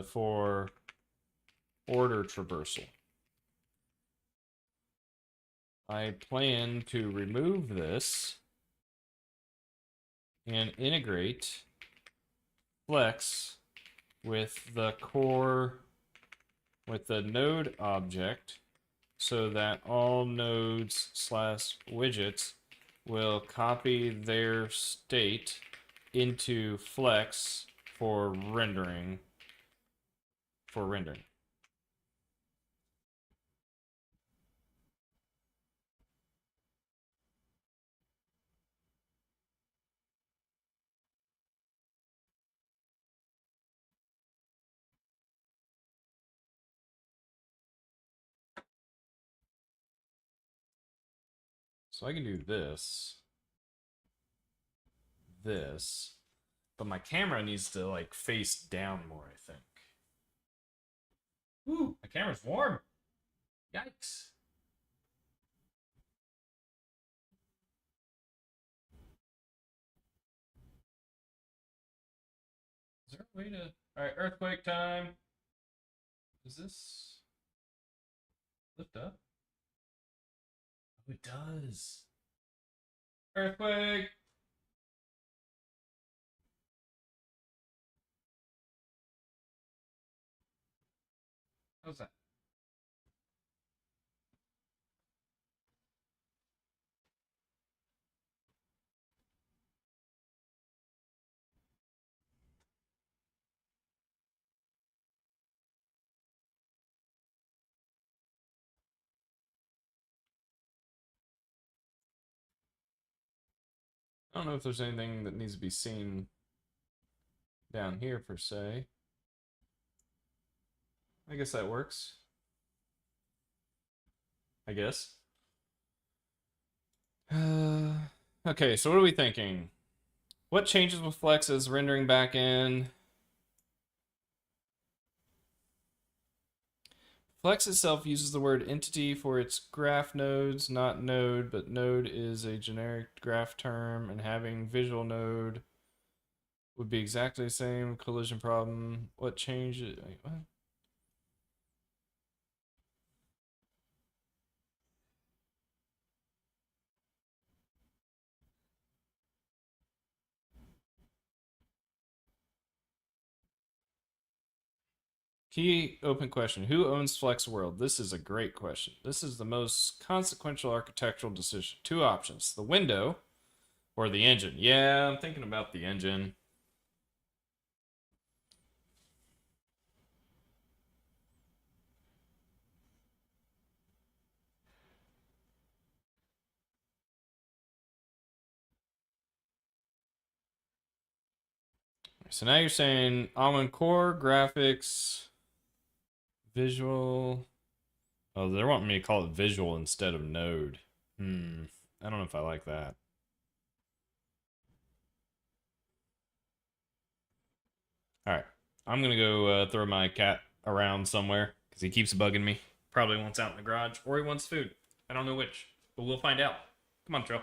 for order traversal. I plan to remove this and integrate flex with the core, with the node object, so that all nodes slash widgets will copy their state into flex for rendering. So I can do this, but my camera needs to like face down more, I think. Ooh, my camera's warm. Yikes. Is there a way to... Alright, earthquake time. Does this lift up? Oh, it does. Earthquake! How's that? I don't know if there's anything that needs to be seen down here per se. I guess that works. I guess. Okay, so what are we thinking? What changes with Flex is rendering backend? Flex itself uses the word entity for its graph nodes, not node, but node is a generic graph term, and having visual node would be exactly the same collision problem. What changed it? Wait, what? Key open question. Who owns Flex World? This is a great question. This is the most consequential architectural decision. Two options. The window or the engine. Yeah, I'm thinking about the engine. So now you're saying Awen core, graphics, visual. Oh, they're wanting me to call it visual instead of node. I don't know if I like that. All right. I'm going to go throw my cat around somewhere because he keeps bugging me. Probably wants out in the garage or he wants food. I don't know which, but we'll find out. Come on, Tro.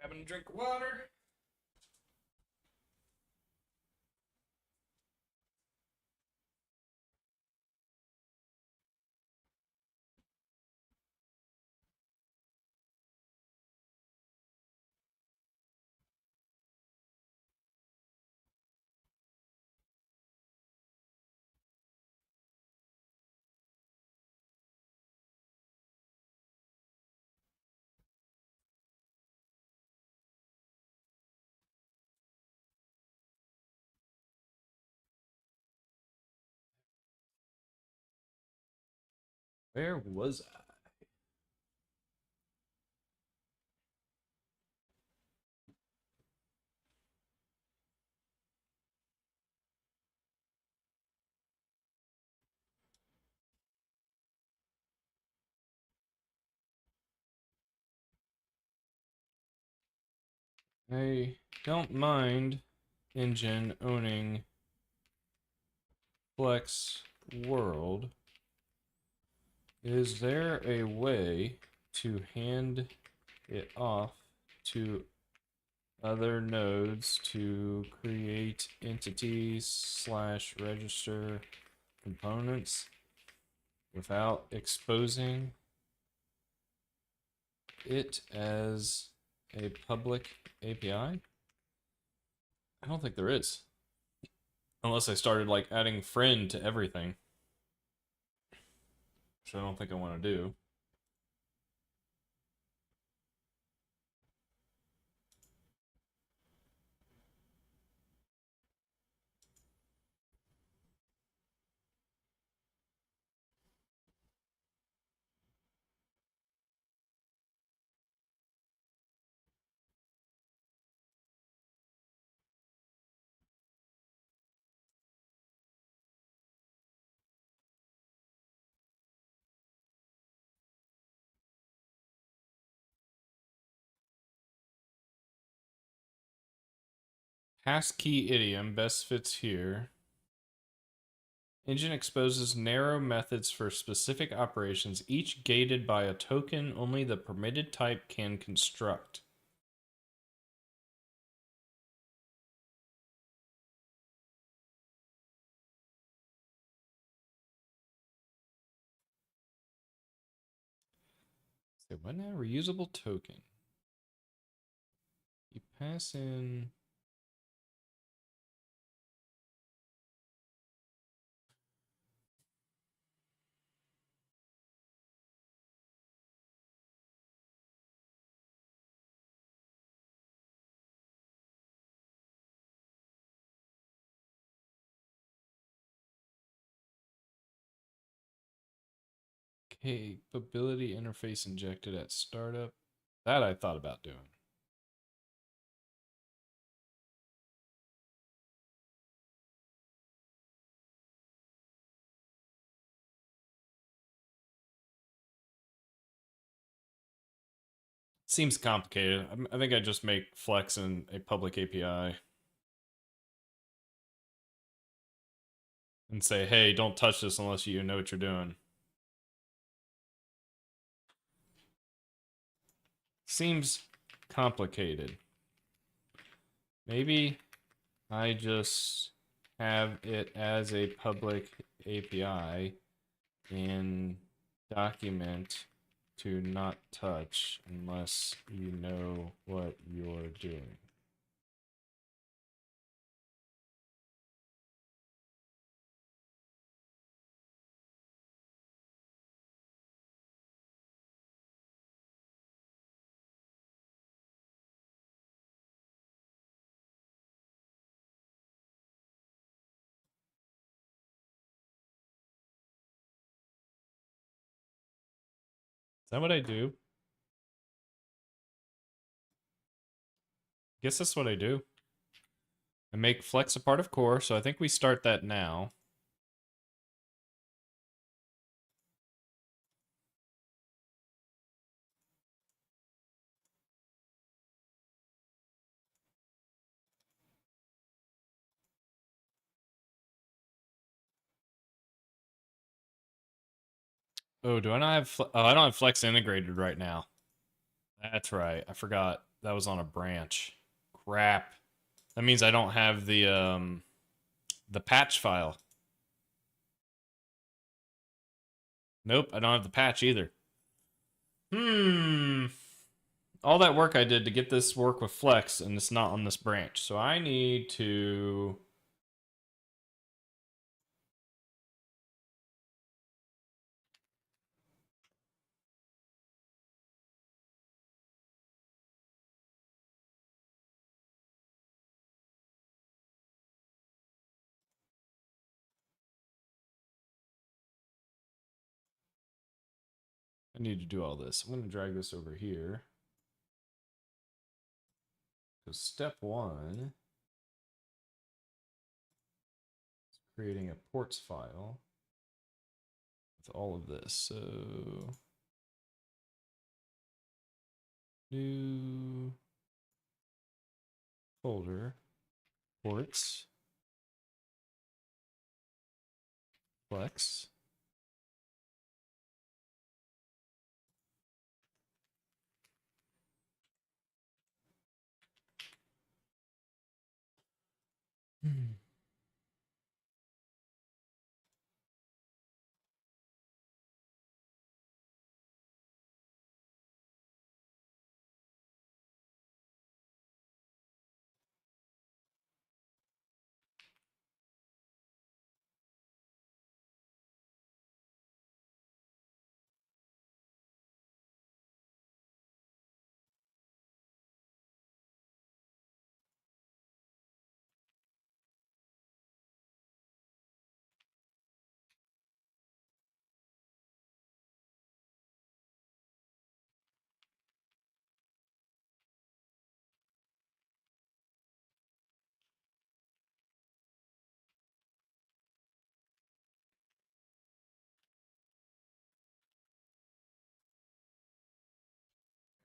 Grabbing a drink of water. Where was I? I don't mind engine owning Flex World. Is there a way to hand it off to other nodes to create entities slash register components without exposing it as a public API? I don't think there is. Unless I started like adding friend to everything, which I don't think I want to do. Passkey idiom best fits here. Engine exposes narrow methods for specific operations, each gated by a token only the permitted type can construct. Say what now? Reusable token. You pass in. Capability interface injected at startup. That I thought about doing. Seems complicated. I think I just make Flex in a public API and say, hey, don't touch this unless you know what you're doing. seems complicated. Maybe I just have it as a public API in document to not touch unless you know what you're doing. Is that what I do? Guess that's what I do. I make flex a part of core, so I think we start that now. Oh, do I not have? Oh, I don't have flex integrated right now. That's right. I forgot that was on a branch. Crap. That means I don't have the patch file. Nope, I don't have the patch either. All that work I did to get this work with flex, and it's not on this branch. So I need to do all this. I'm going to drag this over here. So step one is creating a ports file with all of this. So new folder, ports, flex.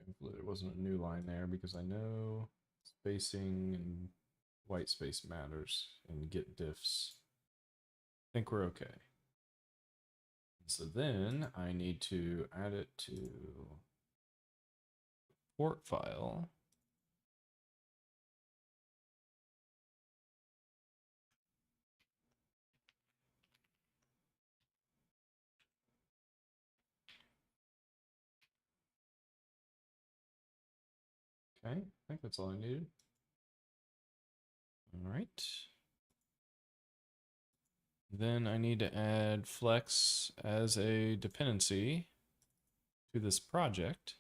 Hopefully there wasn't a new line there because I know spacing and white space matters in get diffs. I think we're okay. So then I need to add it to port file. Okay, I think that's all I needed. All right. Then I need to add flex as a dependency to this project.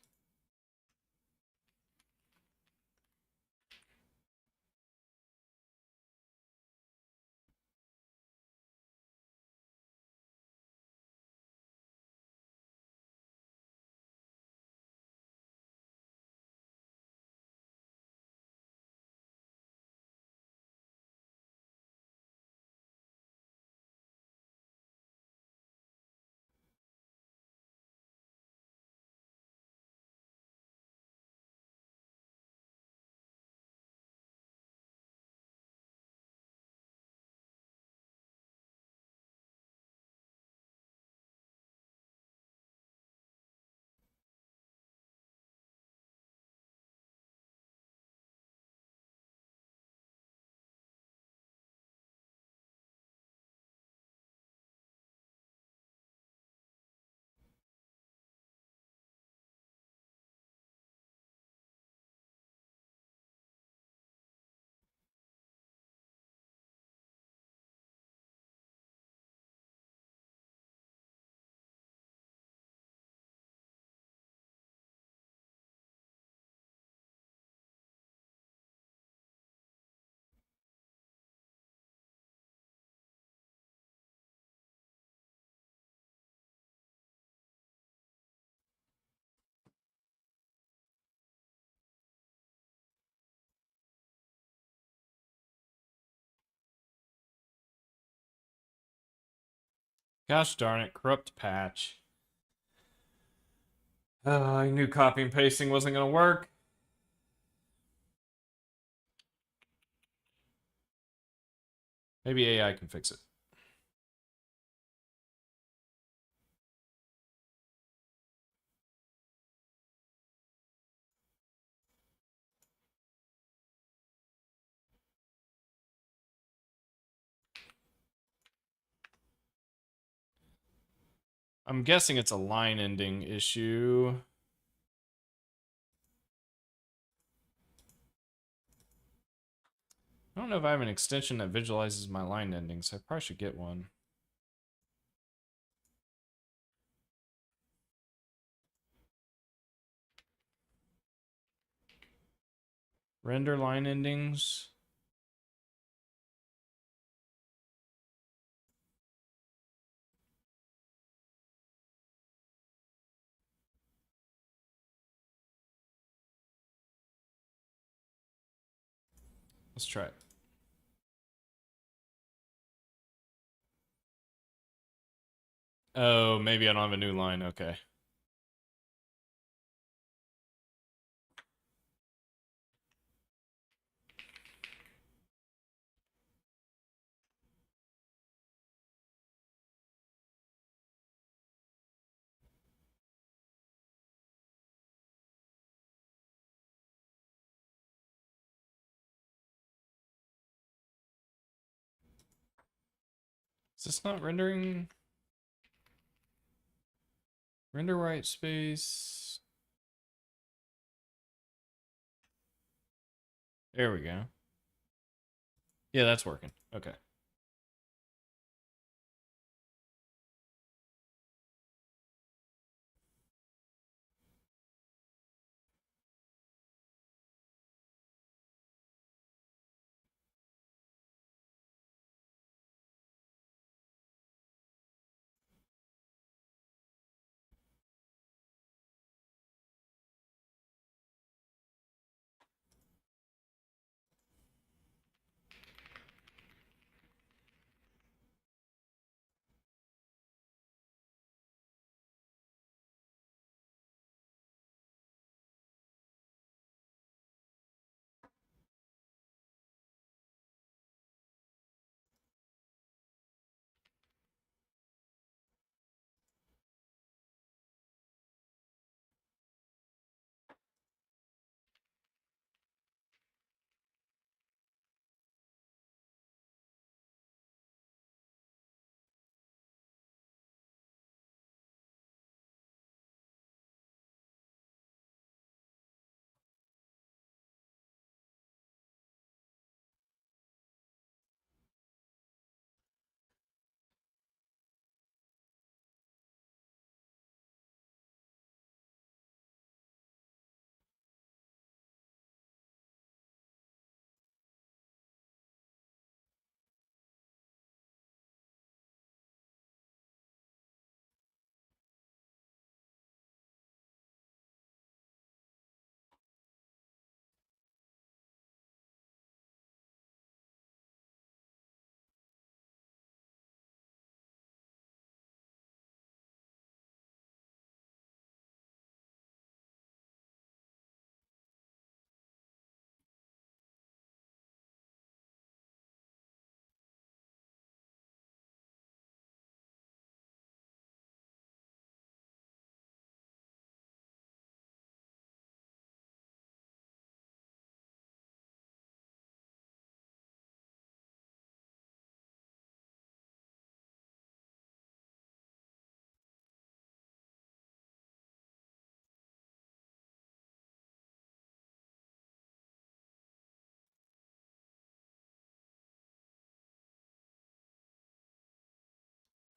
Gosh darn it, corrupt patch. I knew copy and pasting wasn't going to work. Maybe AI can fix it. I'm guessing it's a line ending issue. I don't know if I have an extension that visualizes my line endings. I probably should get one. Render line endings. Let's try it. Oh, maybe I don't have a new line. Okay. Is this not rendering? Render white space. There we go. Yeah, that's working. Okay.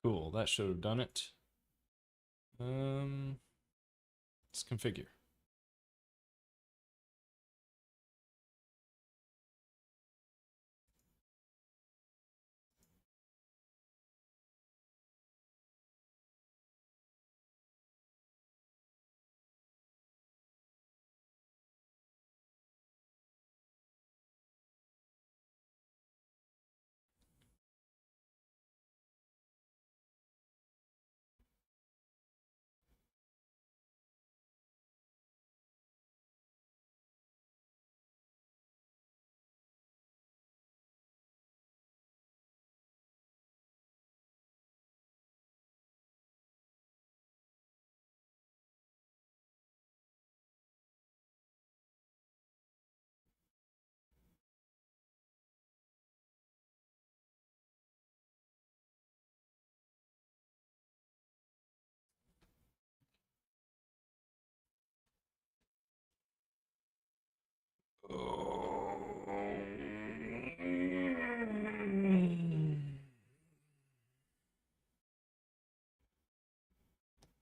Cool. That should have done it. Let's configure.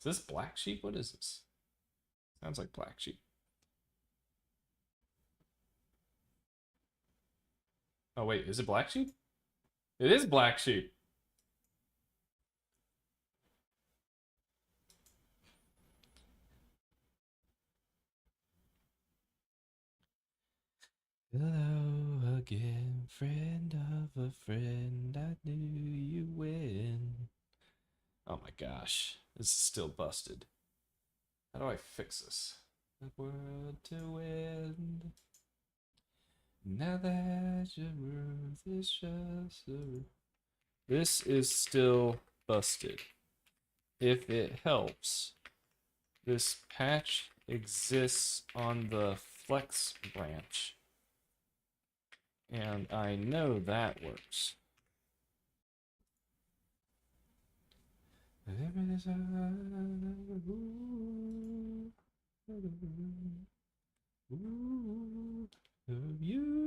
Is this black sheep? What is this? Sounds like black sheep. Oh, wait, is it black sheep? It is black sheep. Hello again, friend of a friend. I knew you win. Oh my gosh, this is still busted. How do I fix this? The world to win. Now that your worth is just a... This is still busted. If it helps, this patch exists on the flex branch. And I know that works. Of you.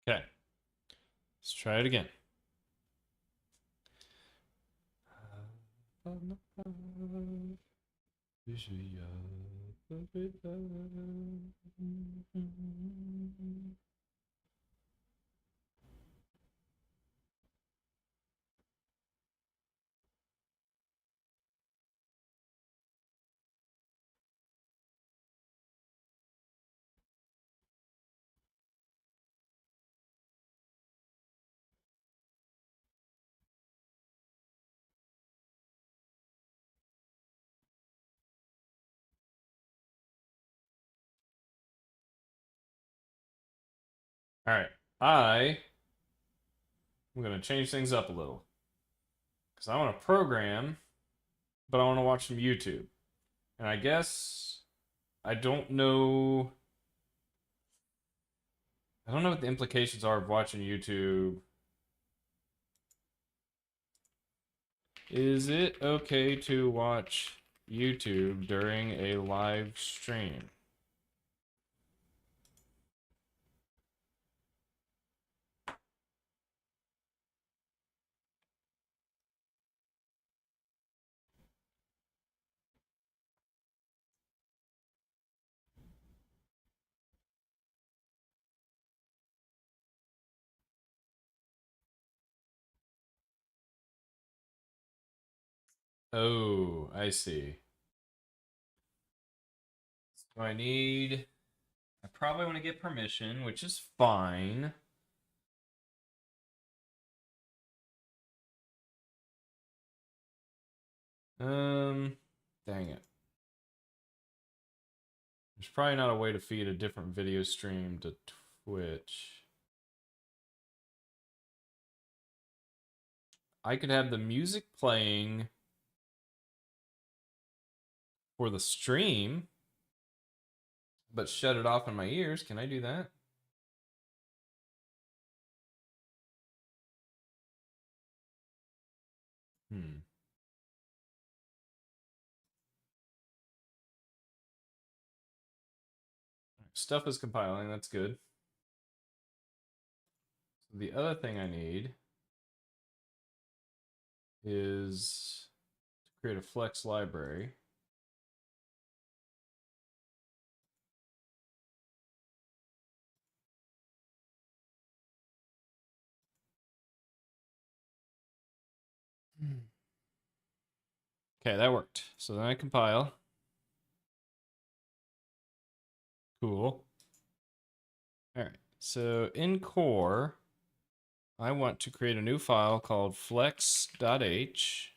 Okay, let's try it again. All right, I'm gonna change things up a little because I want to program, but I want to watch some YouTube. And I guess I don't know. I don't know what the implications are of watching YouTube. Is it okay to watch YouTube during a live stream? Oh, I see. So I probably want to get permission, which is fine. Dang it. There's probably not a way to feed a different video stream to Twitch. I could have the music playing for the stream, but shut it off in my ears. Can I do that? Hmm. Stuff is compiling. That's good. The other thing I need is to create a flex library. Okay, that worked. So then I compile. Cool. All right. So in core, I want to create a new file called flex.h.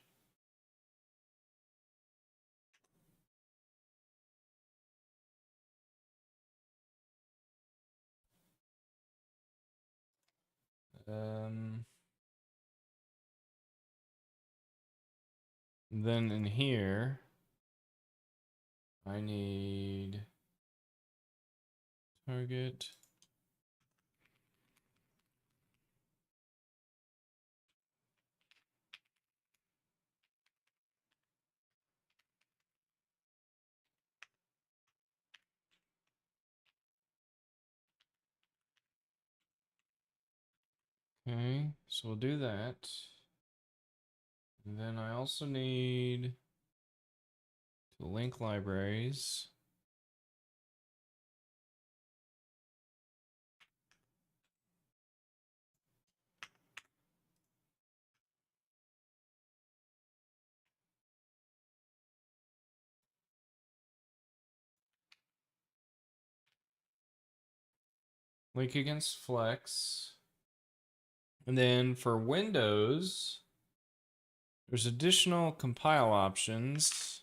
Then in here, I need target. Okay, so we'll do that. And then I also need to link libraries. Link against Flex. And then for Windows, there's additional compile options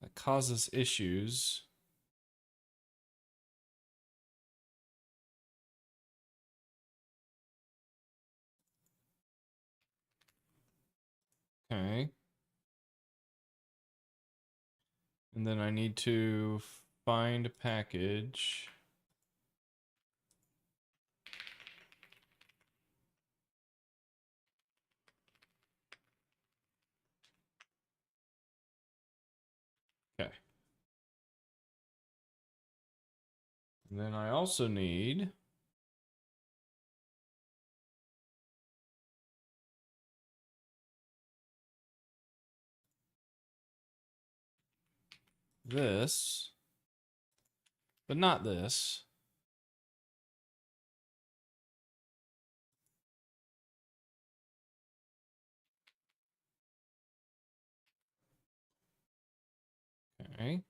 that causes issues. Okay. And then I need to find a package. Okay. And then I also need this, but not this. Okay.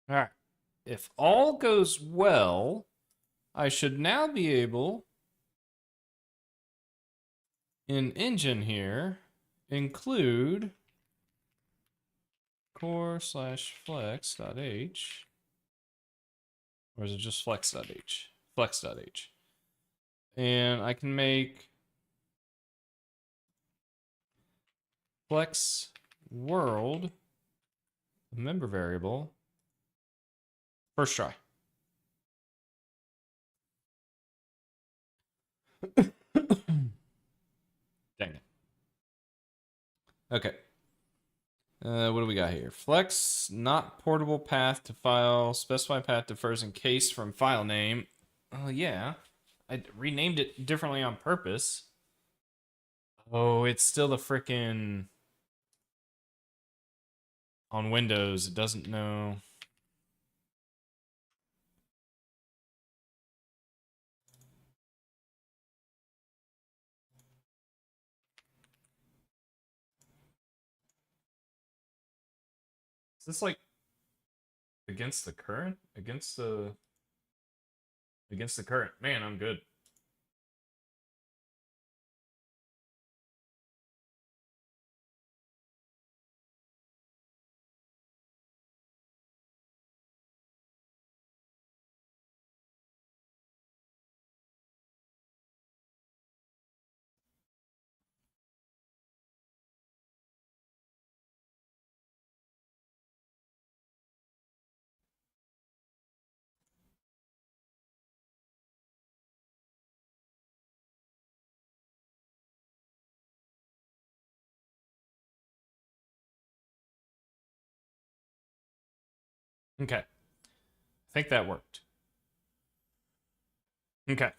All right. If all goes well, I should now be able, in engine here, include core/flex.h. Or is it just flex.h? Flex.h. And I can make flex world a member variable. First try. Dang it. Okay. What do we got here? Flex not portable path to file. Specify path differs in case from file name. Oh, yeah. I renamed it differently on purpose. Oh, it's still the frickin' on Windows. It doesn't know. Is this like against the current? Against the current. Man, I'm good. Okay. I think that worked. Okay.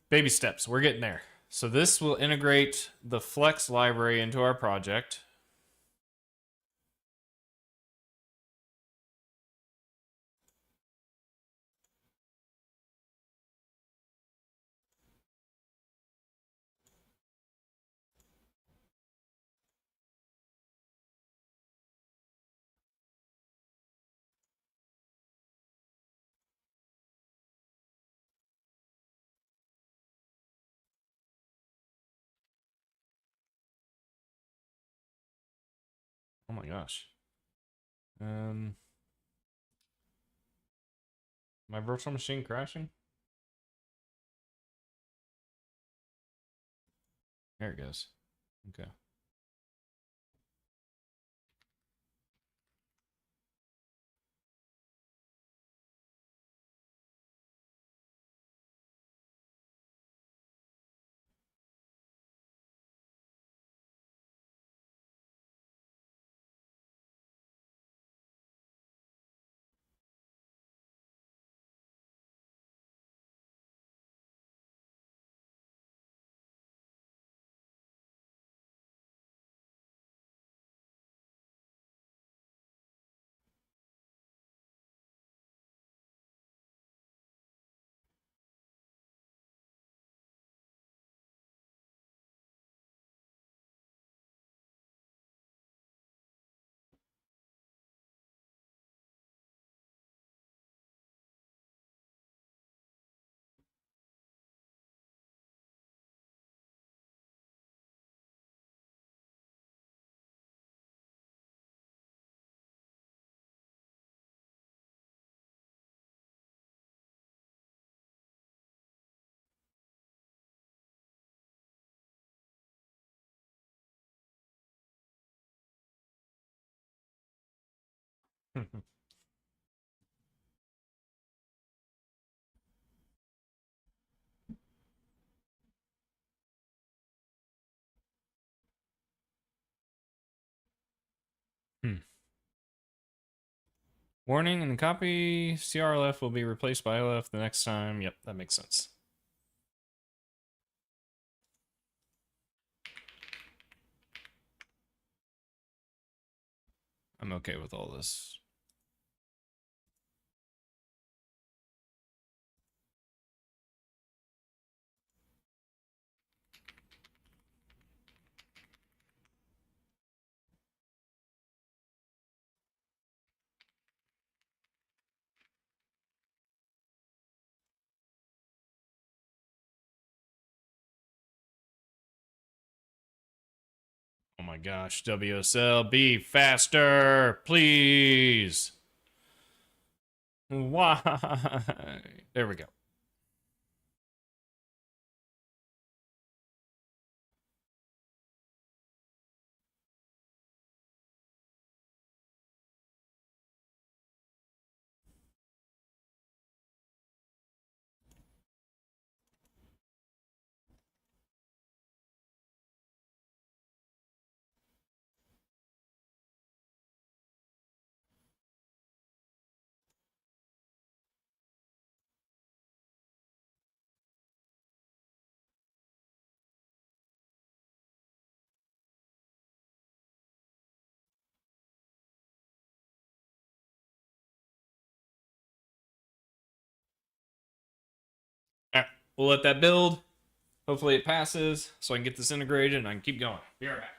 Baby steps. We're getting there. So this will integrate the Flex library into our project. Oh my gosh. My virtual machine crashing? There it goes. Okay. Hmm. Warning, and copy CRLF will be replaced by LF the next time. Yep, that makes sense. I'm okay with all this. Oh my gosh, WSL, be faster, please. Why? There we go. All right, we'll let that build. Hopefully it passes so I can get this integrated and I can keep going. Be right back.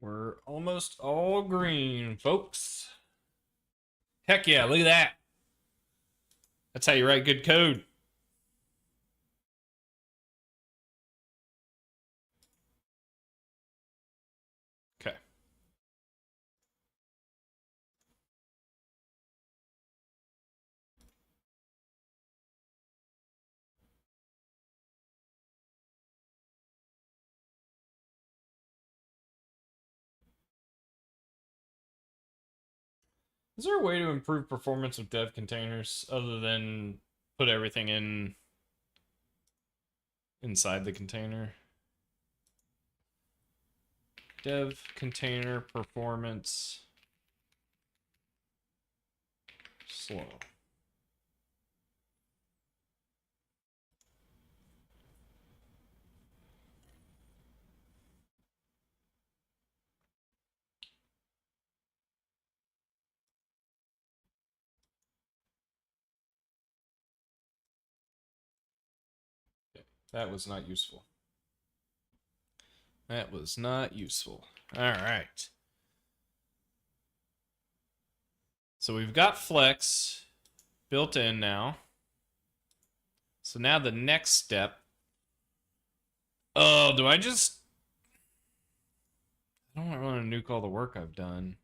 We're almost all green, folks. Heck yeah, look at that. That's how you write good code. Okay. Is there a way to improve performance of dev containers other than put everything inside the container? Dev container performance slow. Okay. That was not useful. That was not useful. All right. So we've got Flex built in now. So now the next step. Oh, do I just... I don't want to nuke all the work I've done.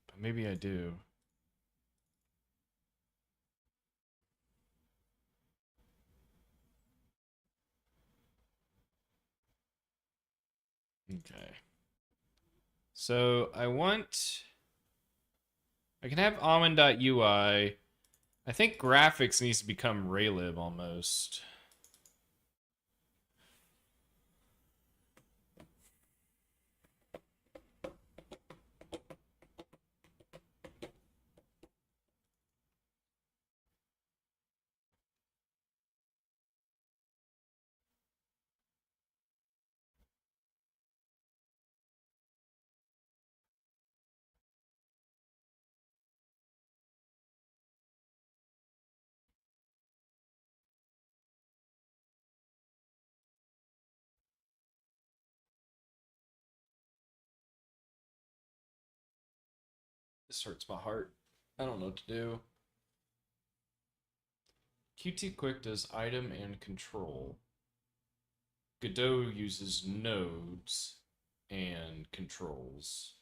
But maybe I do. Okay. So I want... I can have Awen.ui. I think graphics needs to become Raylib almost. This hurts my heart. I don't know what to do. Qt Quick does item and control. Godot uses nodes and controls.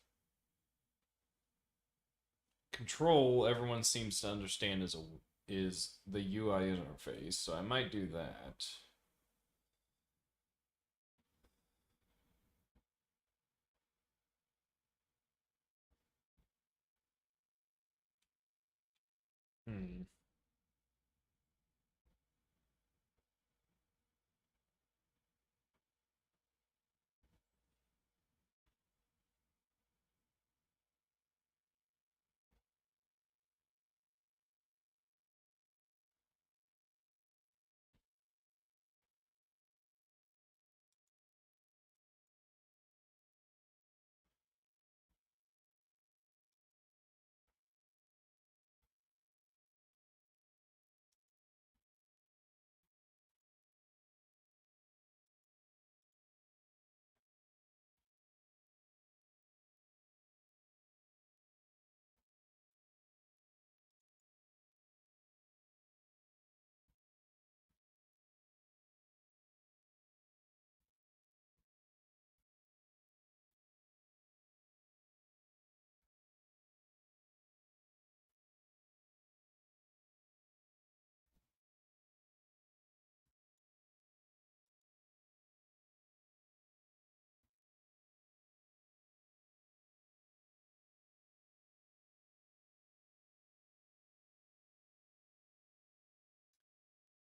Control, everyone seems to understand is the UI interface, so I might do that. Hmm.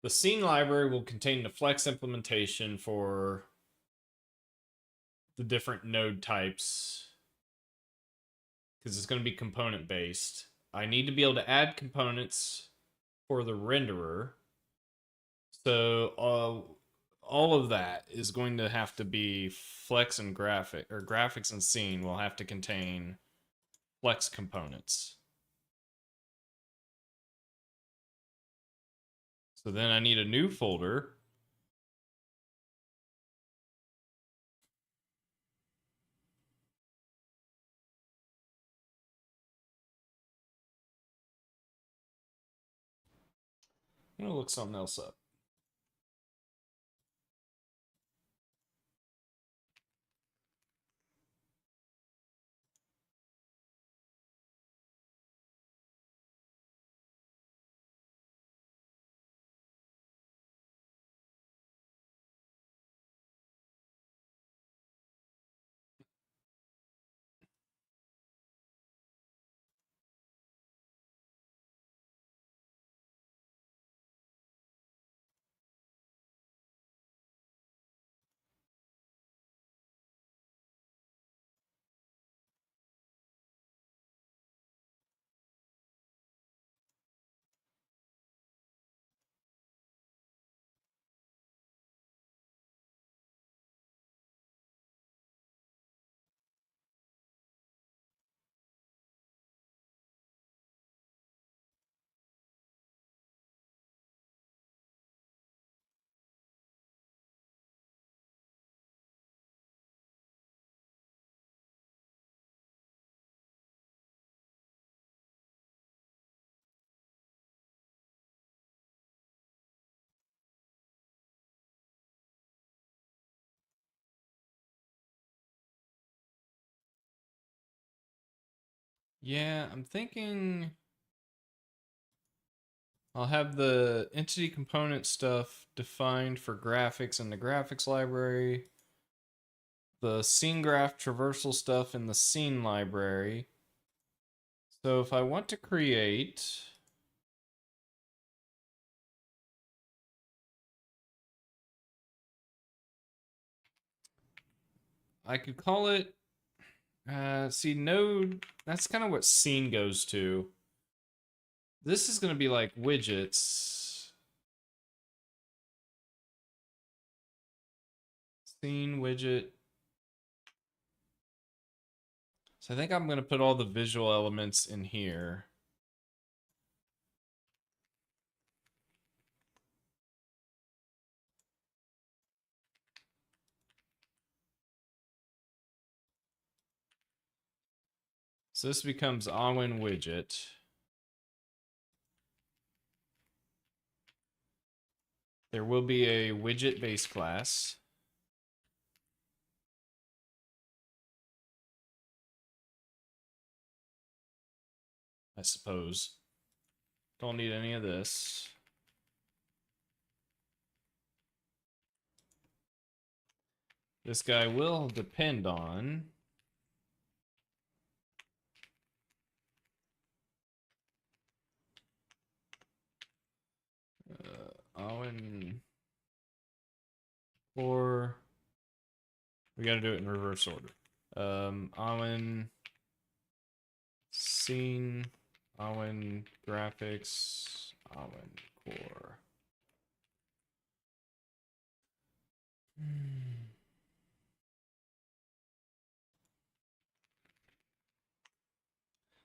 The scene library will contain the Flex implementation for the different node types because it's going to be component based. I need to be able to add components for the renderer. So all of that is going to have to be Flex and graphic, or graphics and scene will have to contain Flex components. So then I need a new folder. I'm gonna look something else up. Yeah, I'm thinking I'll have the entity component stuff defined for graphics in the graphics library, the scene graph traversal stuff in the scene library. So if I want to create I could call it see node, that's kind of what scene goes to. This is going to be like widgets. Scene widget. So I think I'm going to put all the visual elements in here. So this becomes Awen widget. There will be a widget base class. I suppose. Don't need any of this. This guy will depend on Awen, or we got to do it in reverse order. Awen scene, Awen graphics, Awen core.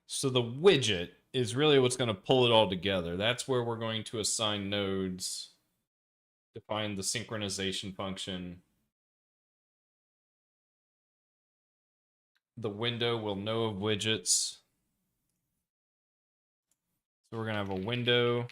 So the widget is really what's going to pull it all together. That's where we're going to assign nodes, define the synchronization function. The window will know of widgets. So we're going to have a window.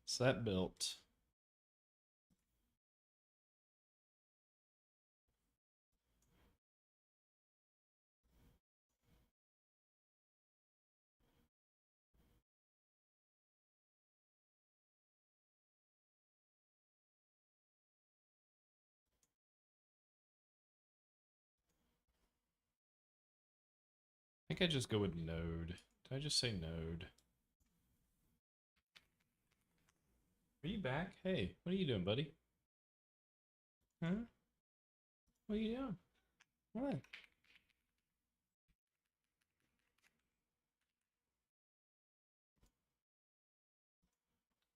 So that built. I think I just go with node. Did I just say node? Are you back? Hey, what are you doing, buddy? Huh? What are you doing? What?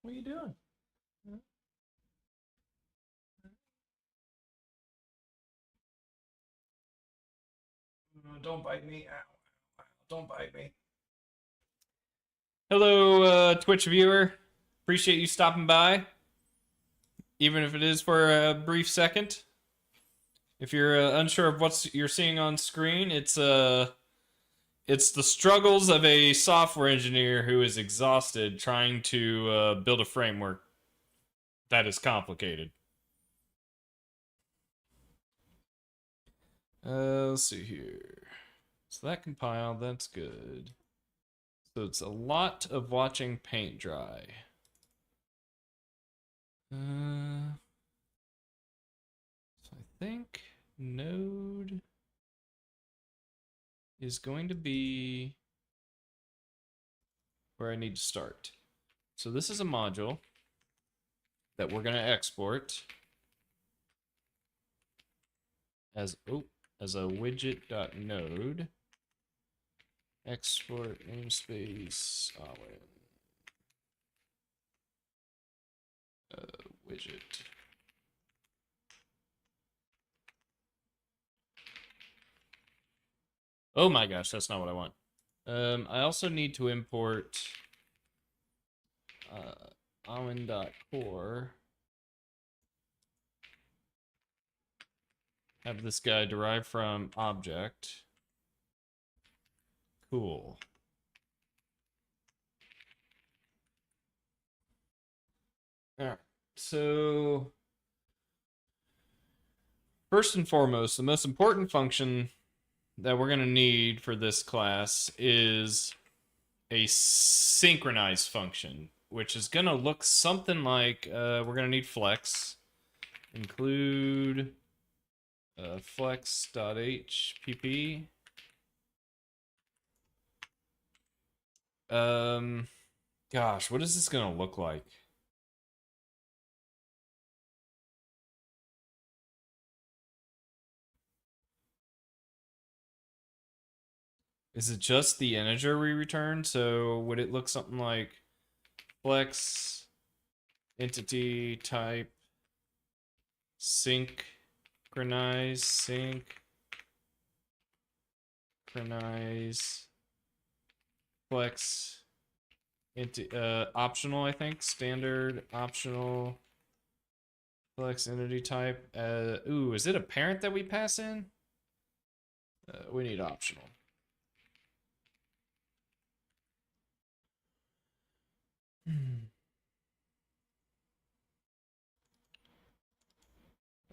What are you doing? Huh? Don't bite me. Ow, ow, ow. Don't bite me. Hello, Twitch viewer. Appreciate you stopping by, even if it is for a brief second. If you're unsure of what you're seeing on screen, it's the struggles of a software engineer who is exhausted trying to build a framework that is complicated. Let's see here. So that compiled, that's good. So it's a lot of watching paint dry. So I think node is going to be where I need to start. So this is a module that we're going to export as a widget.node. Export namespace Awen. Widget. Oh my gosh, that's not what I want. I also need to import Awen.core. Have this guy derived from object. Cool. Alright, so first and foremost, the most important function that we're going to need for this class is a synchronize function, which is going to look something like, we're going to need flex, include flex.hpp. Gosh, what is this going to look like? Is it just the integer we return? So would it look something like flex entity type synchronize flex optional, I think, standard optional flex entity type. Ooh, is it a parent that we pass in? We need optional.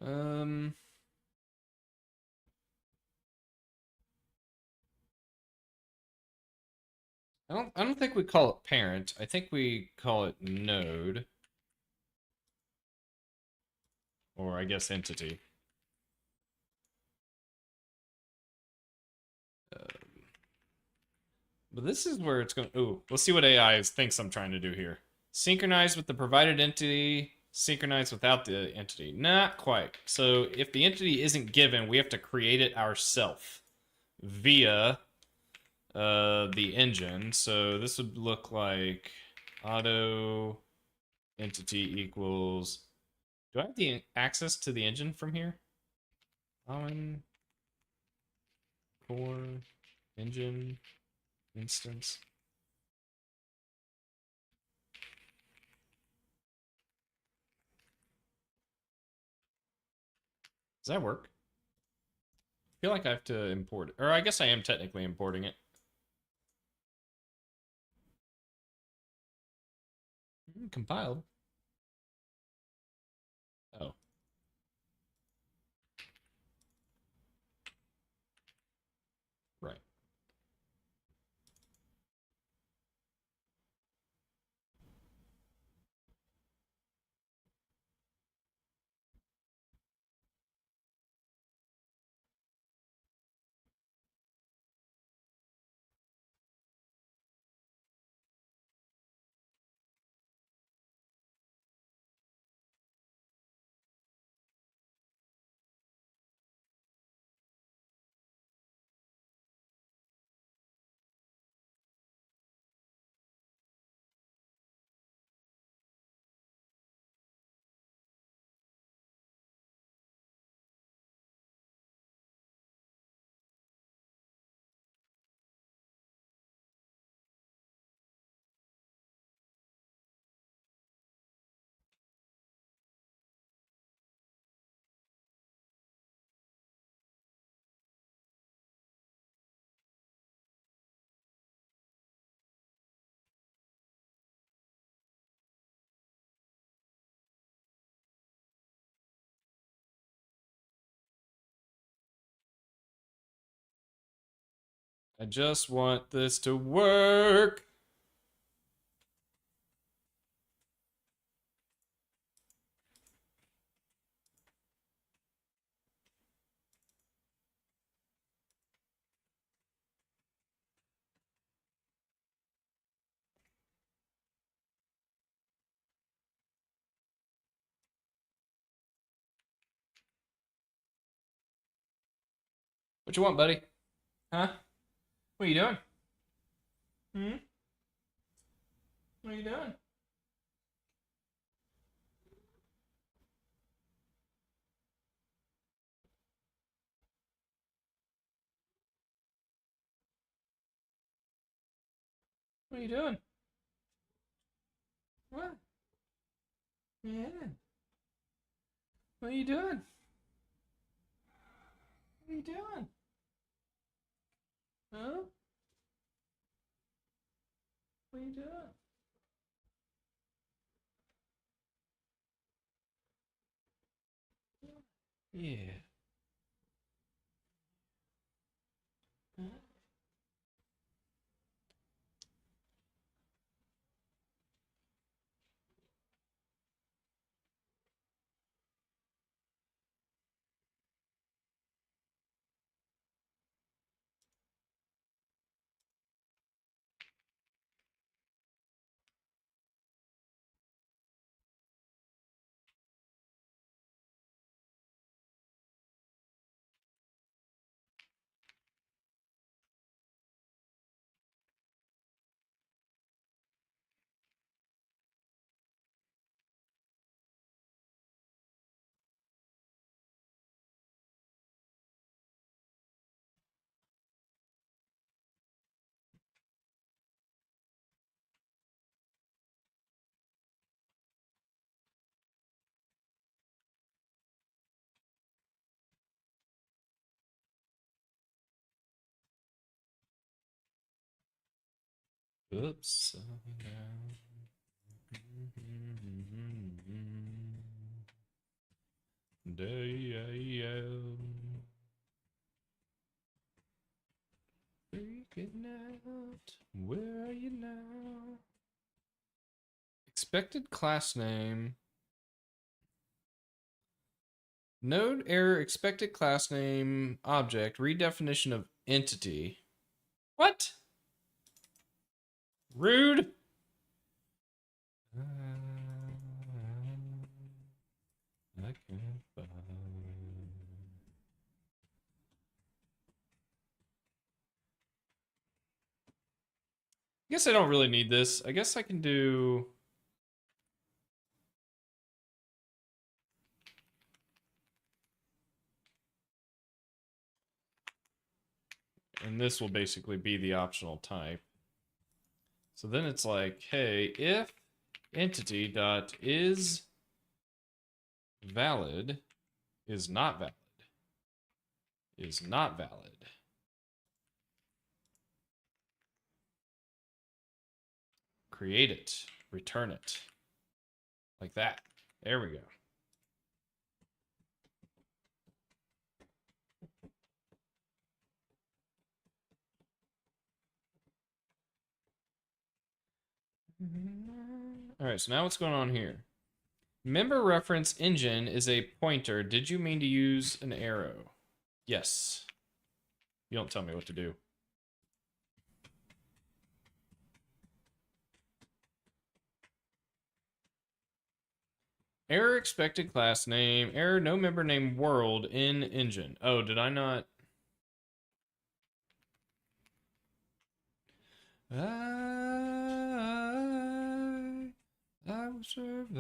Um, I don't think we call it parent. I think we call it node. Or I guess entity. But this is where it's going. Ooh, let's see what AI thinks I'm trying to do here. Synchronize with the provided entity. Synchronize without the entity. Not quite. So if the entity isn't given, we have to create it ourselves via the engine. So this would look like auto entity equals. Do I have the access to the engine from here? On core engine instance. Does that work? I feel like I have to import it. Or I guess I am technically importing it. Compiled. Oh. Right. I just want this to work. What you want, buddy? Huh? What are you doing? Hmm? What are you doing? What are you doing? What? Yeah. What are you doing? What are you doing? Huh? What are you doing? Yeah. Huh? Oops. Freaking out. Where are you now? Expected class name. Node error expected class name object redefinition of entity. What? Rude. I can't find. I guess I don't really need this. I guess I can do. And this will basically be the optional type. So then it's like, hey, if entity dot is valid is not valid is not valid. Create it, return it. Like that. There we go. All right, so now what's going on here? Member reference engine is a pointer. Did you mean to use an arrow? Yes. You don't tell me what to do. Error expected class name. Error no member name world in engine. Oh, did I not? I will survive.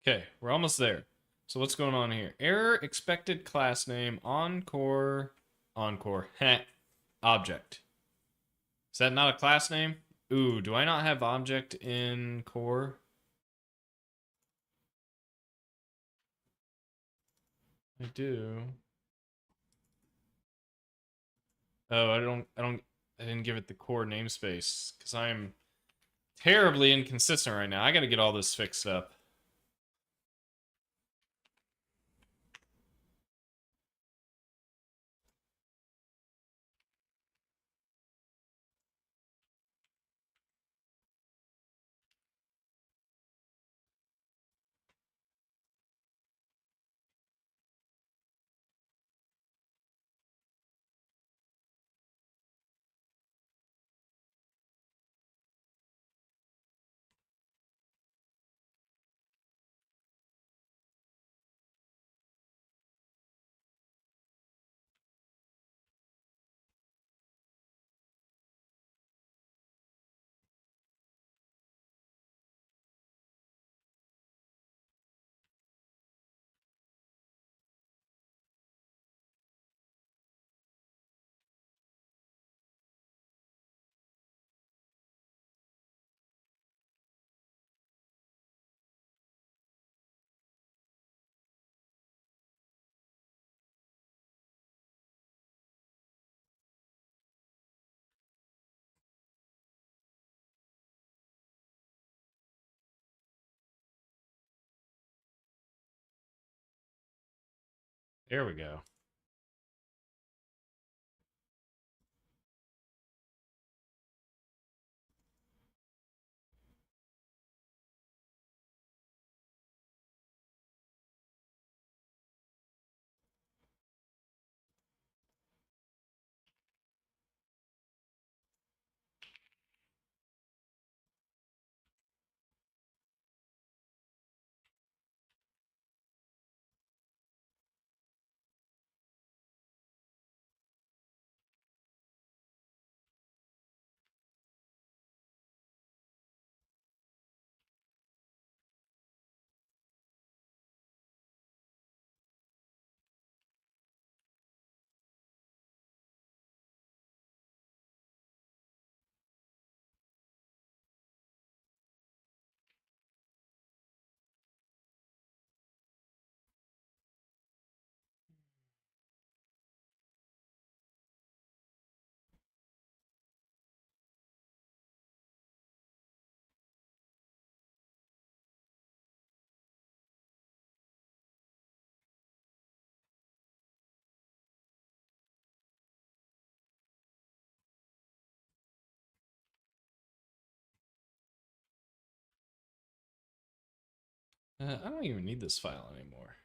Okay, we're almost there. So what's going on here? Error expected class name encore heh, object. Is that not a class name? Ooh, do I not have object in core? I do. Oh, I didn't give it the core namespace because I'm terribly inconsistent right now. I got to get all this fixed up. There we go. I don't even need this file anymore.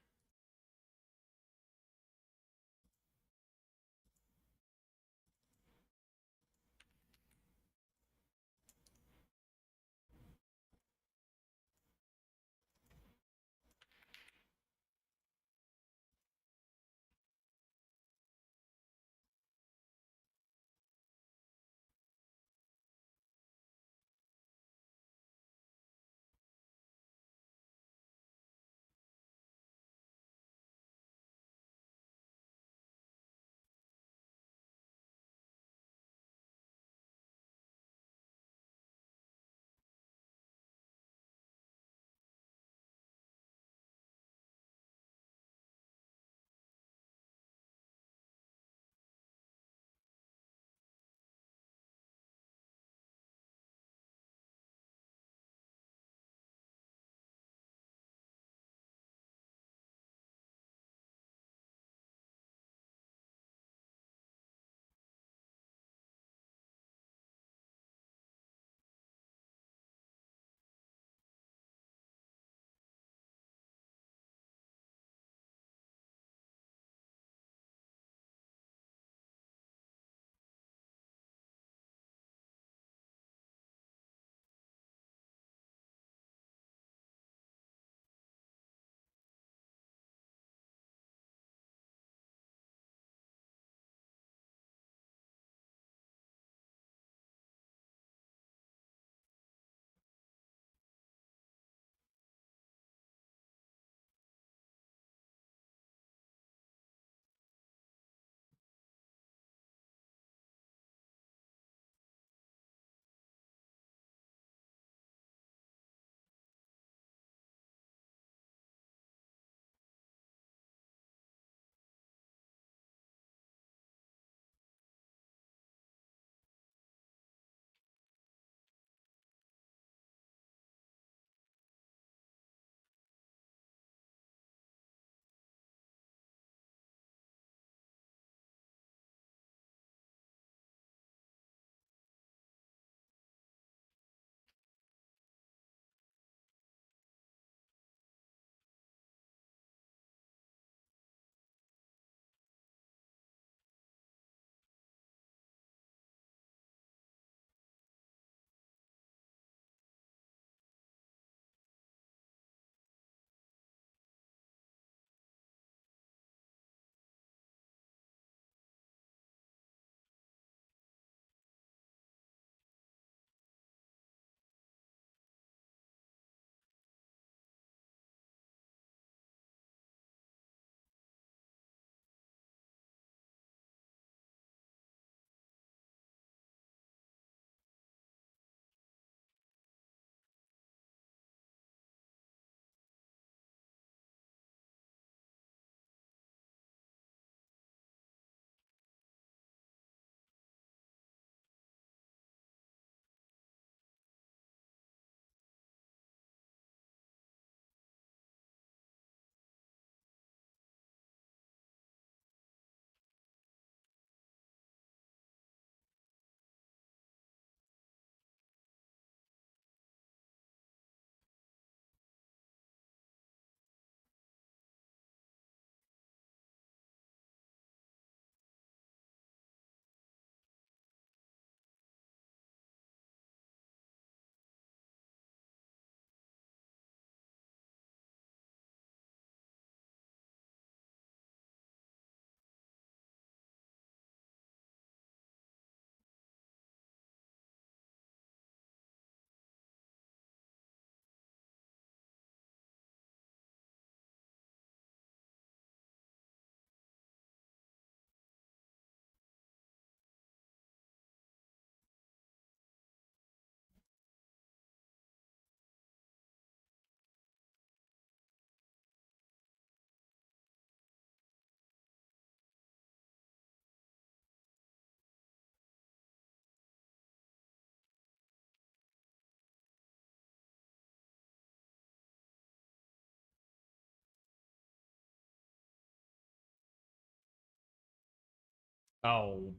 Oh,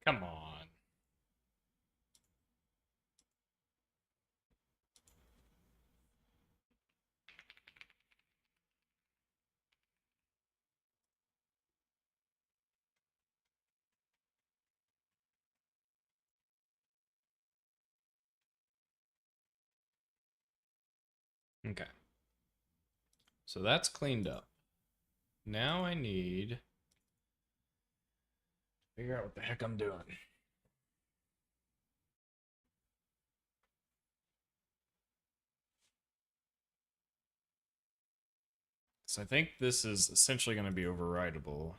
come on. Okay. So that's cleaned up. Now I need to figure out what the heck I'm doing. So I think this is essentially going to be overridable.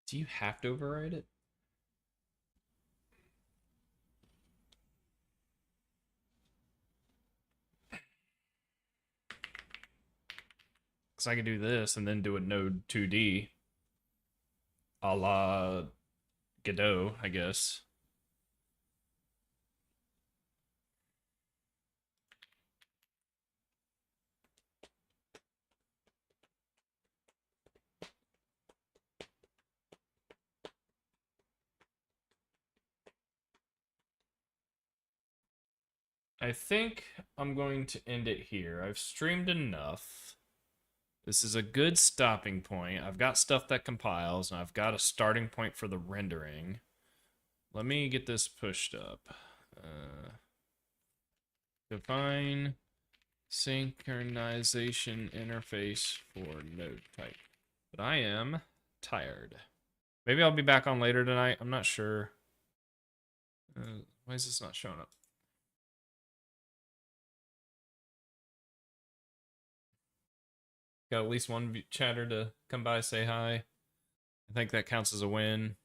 Do you have to override it? Because I could do this and then do a node 2D a la Godot, I guess. I think I'm going to end it here. I've streamed enough. This is a good stopping point. I've got stuff that compiles, and I've got a starting point for the rendering. Let me get this pushed up. Define synchronization interface for node type. But I am tired. Maybe I'll be back on later tonight. I'm not sure. Why is this not showing up? Got at least one chatter to come by, say hi. I think that counts as a win.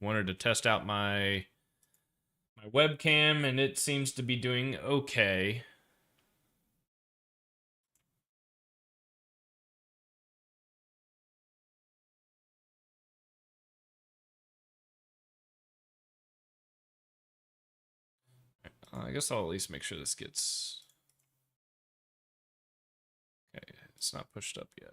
Wanted to test out my webcam, and it seems to be doing okay. I guess I'll at least make sure this gets... Okay, it's not pushed up yet.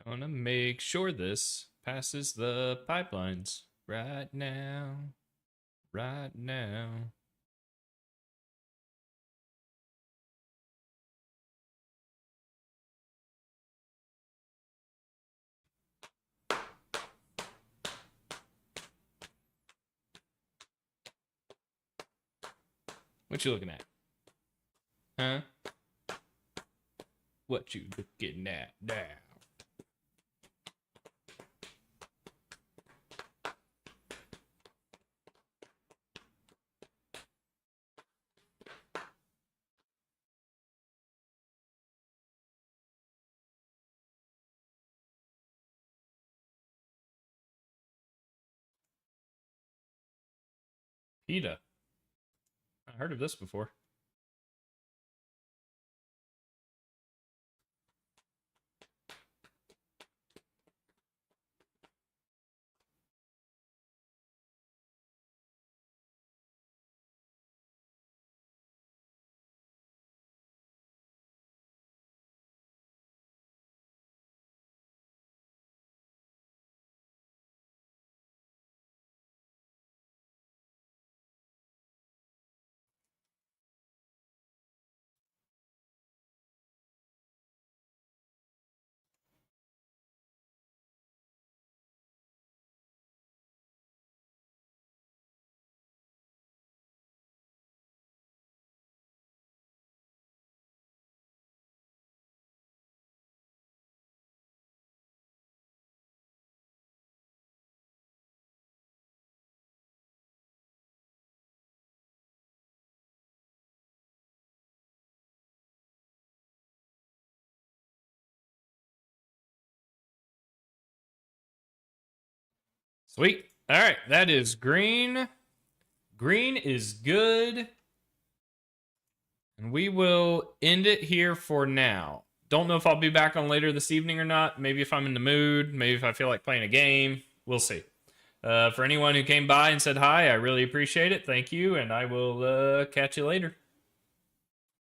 Gonna make sure this passes the pipelines right now. Right now. What you looking at? Huh? What you looking at now? PETA. I heard of this before. Sweet. All right, that is green. Green is good. And we will end it here for now. Don't know if I'll be back on later this evening or not. Maybe if I'm in the mood. Maybe if I feel like playing a game. We'll see. For anyone who came by and said hi, I really appreciate it. Thank you, and I will catch you later.